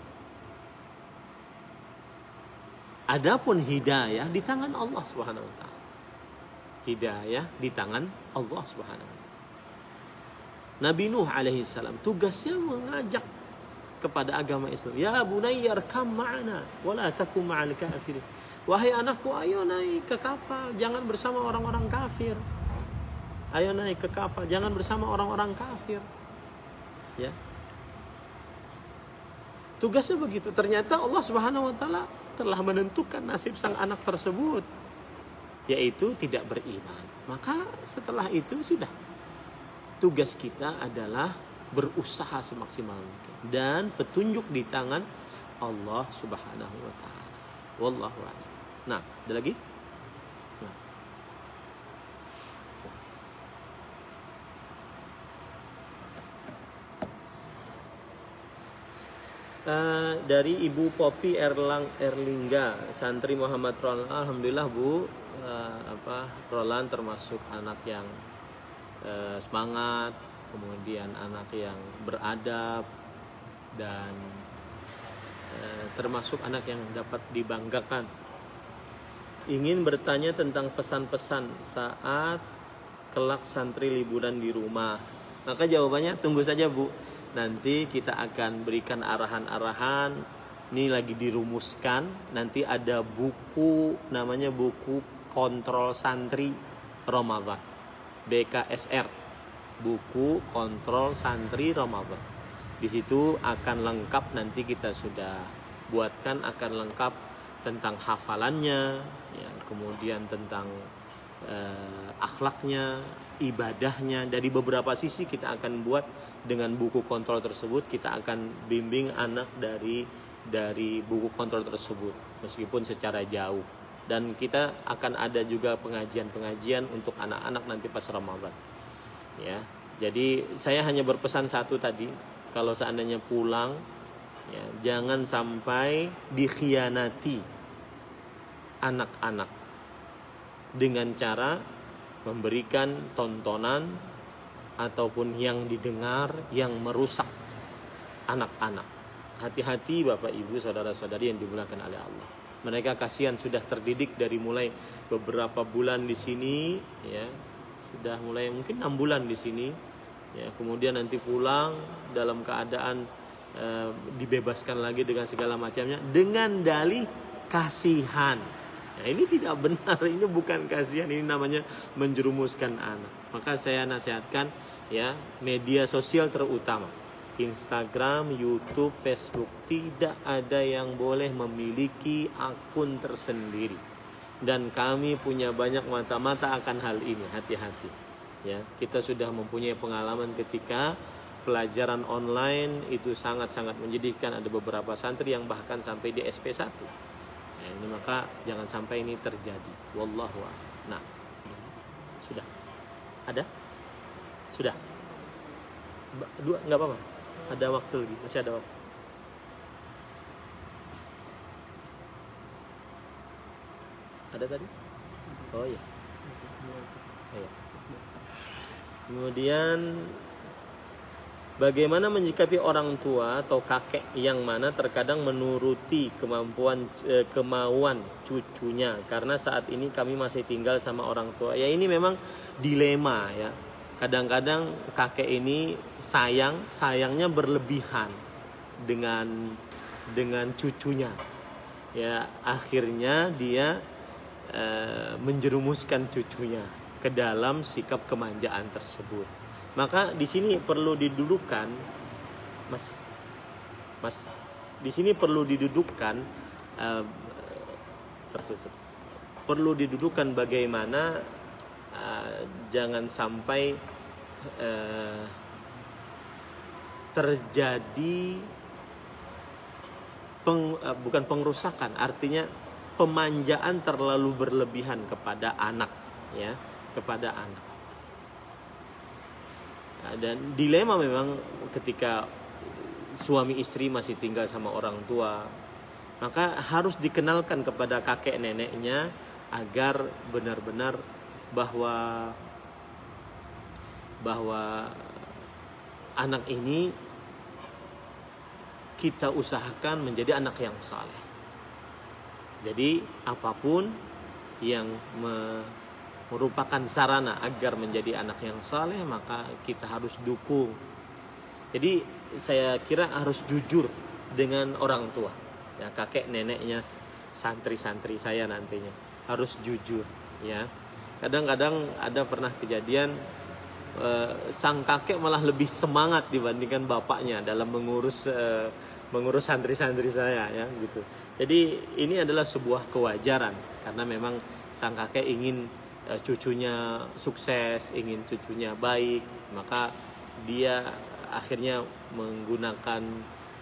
Adapun hidayah di tangan Allah Subhanahu wa taala. Hidayah di tangan Allah Subhanahu wa taala. Nabi Nuh alaihi salam tugasnya mengajak kepada agama Islam. Ya bunayya arkam ma'ana wa la takum ma'al kafirin. Wahai anakku, ayo naik ke kapal, jangan bersama orang-orang kafir. Ayo naik ke kapal, jangan bersama orang-orang kafir. Ya. Tugasnya begitu. Ternyata Allah Subhanahu wa taala telah menentukan nasib sang anak tersebut, yaitu tidak beriman. Maka setelah itu sudah, tugas kita adalah berusaha semaksimal mungkin dan petunjuk di tangan Allah Subhanahu wa taala. Wallahu a'lam. Nah, ada lagi? Nah. Dari Ibu Popi Erlingga, santri Muhammad Roland. Alhamdulillah Bu, Roland termasuk anak yang semangat, kemudian anak yang beradab, dan termasuk anak yang dapat dibanggakan. Ingin bertanya tentang pesan-pesan saat kelak santri liburan di rumah. Maka jawabannya tunggu saja Bu. Nanti kita akan berikan arahan-arahan. Ini lagi dirumuskan. Nanti ada buku, namanya buku Kontrol Santri Ramadan, BKSR, buku Kontrol Santri Ramadan. Di situ akan lengkap, nanti kita sudah buatkan, akan lengkap tentang hafalannya, ya, kemudian tentang akhlaknya, ibadahnya. Dari beberapa sisi kita akan buat dengan buku kontrol tersebut, kita akan bimbing anak dari buku kontrol tersebut meskipun secara jauh. Dan kita akan ada juga pengajian-pengajian untuk anak-anak nanti pas Ramadan. Ya. Jadi saya hanya berpesan satu tadi, kalau seandainya pulang ya, jangan sampai dikhianati anak-anak dengan cara memberikan tontonan ataupun yang didengar yang merusak anak-anak. Hati-hati Bapak Ibu, saudara-saudari yang dimuliakan oleh Allah. Mereka kasihan sudah terdidik dari mulai beberapa bulan di sini, ya, sudah mulai mungkin 6 bulan di sini, ya, kemudian nanti pulang dalam keadaan dibebaskan lagi dengan segala macamnya dengan dalih kasihan. Nah, ini tidak benar, ini bukan kasihan, ini namanya menjerumuskan anak. Maka saya nasihatkan ya, media sosial terutama Instagram, YouTube, Facebook, tidak ada yang boleh memiliki akun tersendiri. Dan kami punya banyak mata-mata akan hal ini, hati-hati. Ya, kita sudah mempunyai pengalaman ketika pelajaran online itu sangat-sangat menyedihkan. Ada beberapa santri yang bahkan sampai di SP1. Nah, ini maka jangan sampai ini terjadi. Wallahu a'lam. Nah, sudah. Ada? Sudah. Dua, nggak apa-apa. Ada waktu lagi, masih ada waktu. Ada tadi? Oh iya. Iya. Kemudian bagaimana menyikapi orang tua atau kakek yang mana terkadang menuruti kemauan cucunya karena saat ini kami masih tinggal sama orang tua. Ya, ini memang dilema ya. Kadang-kadang kakek ini sayangnya berlebihan dengan cucunya. Ya, akhirnya dia menjerumuskan cucunya ke dalam sikap kemanjaan tersebut. Maka di sini perlu didudukkan, Mas, di sini perlu didudukkan tertutup. Perlu didudukkan bagaimana jangan sampai terjadi bukan pengrusakan, artinya pemanjaan terlalu berlebihan kepada anak, ya, kepada anak. Dan dilema memang ketika suami istri masih tinggal sama orang tua, maka harus dikenalkan kepada kakek neneknya agar benar-benar bahwa anak ini kita usahakan menjadi anak yang saleh. Jadi apapun yang merupakan sarana agar menjadi anak yang saleh, maka kita harus dukung. Jadi saya kira harus jujur dengan orang tua, ya, kakek neneknya santri-santri saya nantinya harus jujur, ya. Kadang-kadang ada pernah kejadian sang kakek malah lebih semangat dibandingkan bapaknya dalam mengurus santri-santri saya, ya, gitu. Jadi ini adalah sebuah kewajaran karena memang sang kakek ingin cucunya sukses, ingin cucunya baik, maka dia akhirnya menggunakan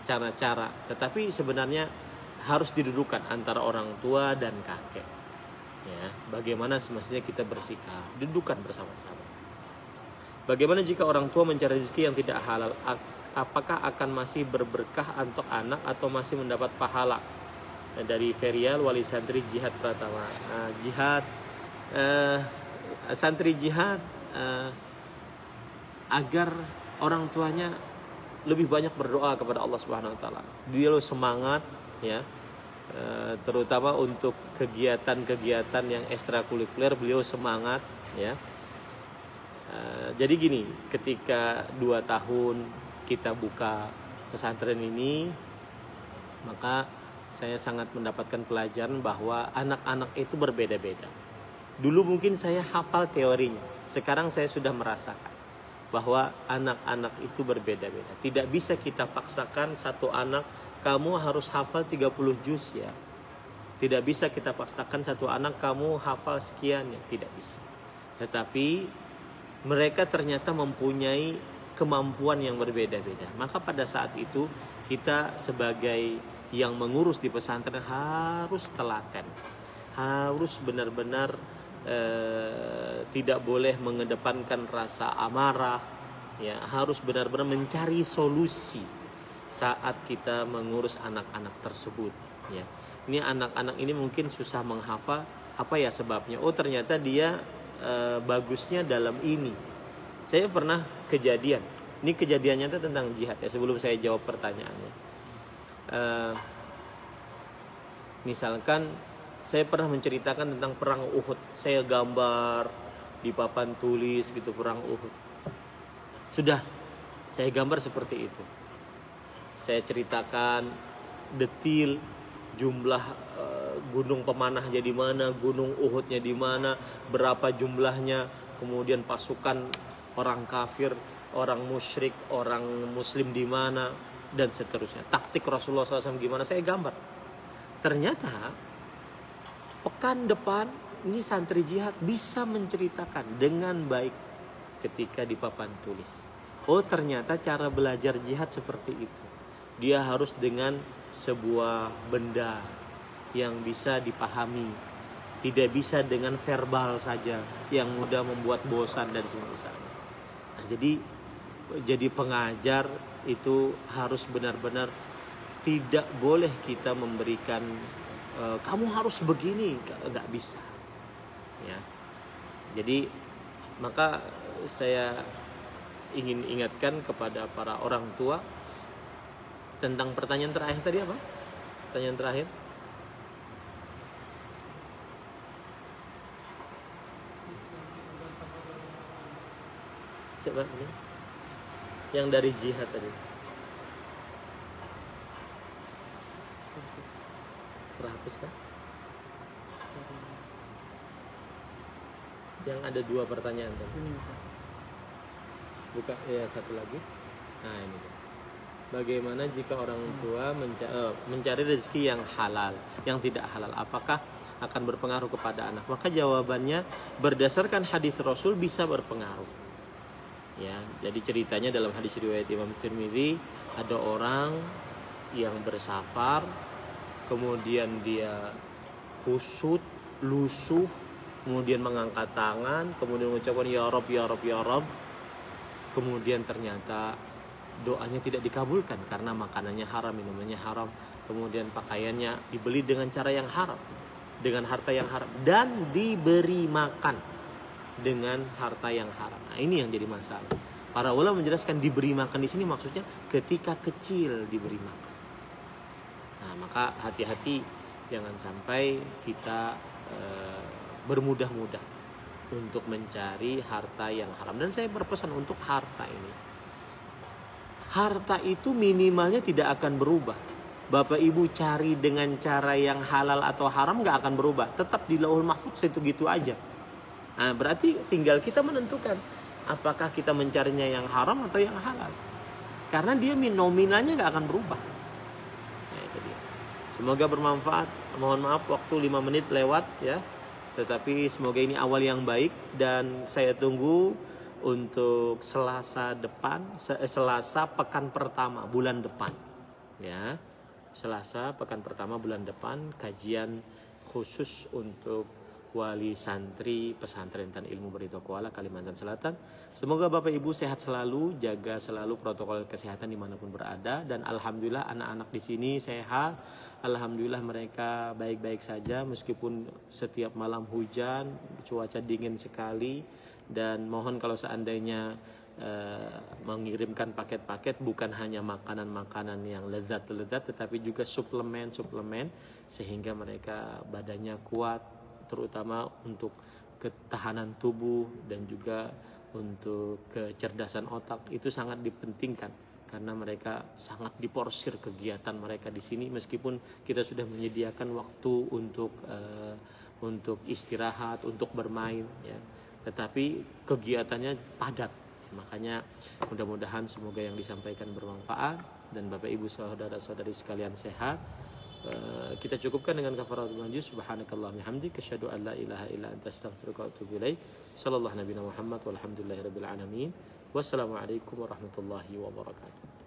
cara-cara. Tetapi sebenarnya harus didudukan antara orang tua dan kakek. Ya, bagaimana semestinya kita bersikap, dudukan bersama-sama. Bagaimana jika orang tua mencari rezeki yang tidak halal? Apakah akan masih berberkah untuk anak atau masih mendapat pahala? Dari Ferial, wali santri Jihad Pratama. Santri jihad agar orang tuanya lebih banyak berdoa kepada Allah Subhanahu wa taala. Dia semangat, ya. Terutama untuk kegiatan-kegiatan yang ekstrakurikuler, beliau semangat, ya. Jadi gini, ketika 2 tahun kita buka pesantren ini, maka saya sangat mendapatkan pelajaran bahwa anak-anak itu berbeda-beda. Dulu mungkin saya hafal teorinya, sekarang saya sudah merasakan bahwa anak-anak itu berbeda-beda. Tidak bisa kita paksakan satu anak, kamu harus hafal 30 juz ya. Tidak bisa kita paksakan satu anak kamu hafal sekian, ya tidak bisa. Tetapi mereka ternyata mempunyai kemampuan yang berbeda-beda. Maka pada saat itu kita sebagai yang mengurus di pesantren harus telaten, harus benar-benar tidak boleh mengedepankan rasa amarah, ya, harus benar-benar mencari solusi saat kita mengurus anak-anak tersebut, ya. Ini anak-anak ini mungkin susah menghafal, apa ya sebabnya? Oh, ternyata dia bagusnya dalam ini. Saya pernah kejadian, ini kejadiannya itu tentang jihad, ya, sebelum saya jawab pertanyaannya. Misalkan saya pernah menceritakan tentang perang Uhud. Saya gambar di papan tulis gitu perang Uhud. Sudah, saya gambar seperti itu. Saya ceritakan detil jumlah gunung pemanahnya di mana, gunung Uhudnya di mana, berapa jumlahnya, kemudian pasukan orang kafir, orang musyrik, orang muslim di mana, dan seterusnya. Taktik Rasulullah SAW gimana, saya gambar. Ternyata pekan depan ini santri jihad bisa menceritakan dengan baik ketika di papan tulis. Oh, ternyata cara belajar jihad seperti itu. Dia harus dengan sebuah benda yang bisa dipahami. Tidak bisa dengan verbal saja yang mudah membuat bosan dan semisalnya. Nah, jadi pengajar itu harus benar-benar tidak boleh kita memberikan kamu harus begini, nggak bisa, ya. Jadi maka saya ingin ingatkan kepada para orang tua tentang pertanyaan terakhir tadi apa? Pertanyaan terakhir. Coba ini. Yang dari jihad tadi. Terhapus kan? Yang ada 2 pertanyaan tadi. Buka ya, satu lagi. Nah, ini. Bagaimana jika orang tua mencari rezeki yang halal, yang tidak halal, apakah akan berpengaruh kepada anak? Maka jawabannya berdasarkan hadis Rasul bisa berpengaruh. Ya, jadi ceritanya dalam hadis riwayat Imam Tirmidzi, ada orang yang bersafar, kemudian dia kusut, lusuh, kemudian mengangkat tangan, kemudian mengucapkan ya Rob, ya Rob, ya Rob. Kemudian ternyata doanya tidak dikabulkan karena makanannya haram, minumannya haram, kemudian pakaiannya dibeli dengan cara yang haram, dengan harta yang haram, dan diberi makan dengan harta yang haram. Nah, ini yang jadi masalah. Para ulama menjelaskan diberi makan di sini maksudnya ketika kecil diberi makan. Nah, maka hati-hati jangan sampai kita bermudah-mudah untuk mencari harta yang haram. Dan saya berpesan untuk harta ini. Harta itu minimalnya tidak akan berubah. Bapak Ibu cari dengan cara yang halal atau haram gak akan berubah. Tetap di Lauhul Mahfuz itu gitu aja. Nah, berarti tinggal kita menentukan apakah kita mencarinya yang haram atau yang halal. Karena dia nominalnya gak akan berubah. Semoga bermanfaat. Mohon maaf waktu 5 menit lewat ya. Tetapi semoga ini awal yang baik. Dan saya tunggu untuk Selasa pekan pertama bulan depan. Ya. Selasa pekan pertama bulan depan kajian khusus untuk wali santri pesantren dan ilmu Baritokuala Kalimantan Selatan. Semoga Bapak Ibu sehat selalu, jaga selalu protokol kesehatan dimanapun berada, dan alhamdulillah anak-anak di sini sehat. Alhamdulillah mereka baik-baik saja meskipun setiap malam hujan, cuaca dingin sekali, dan mohon kalau seandainya mengirimkan paket-paket bukan hanya makanan-makanan yang lezat-lezat tetapi juga suplemen-suplemen sehingga mereka badannya kuat, terutama untuk ketahanan tubuh dan juga untuk kecerdasan otak. Itu sangat dipentingkan karena mereka sangat diporsir kegiatan mereka di sini, meskipun kita sudah menyediakan waktu untuk istirahat, untuk bermain ya, tetapi kegiatannya padat. Makanya mudah-mudahan semoga yang disampaikan bermanfaat dan Bapak Ibu saudara-saudari sekalian sehat. kita cukupkan dengan kafaratul majlis. Subhanakallah bihamdik asyhadu an la ilaha illa anta astaghfiruka wa atubu ilaik. Sallallahu nabiyana Muhammad walhamdulillahirabbil alamin. Wassalamualaikum warahmatullahi wabarakatuh.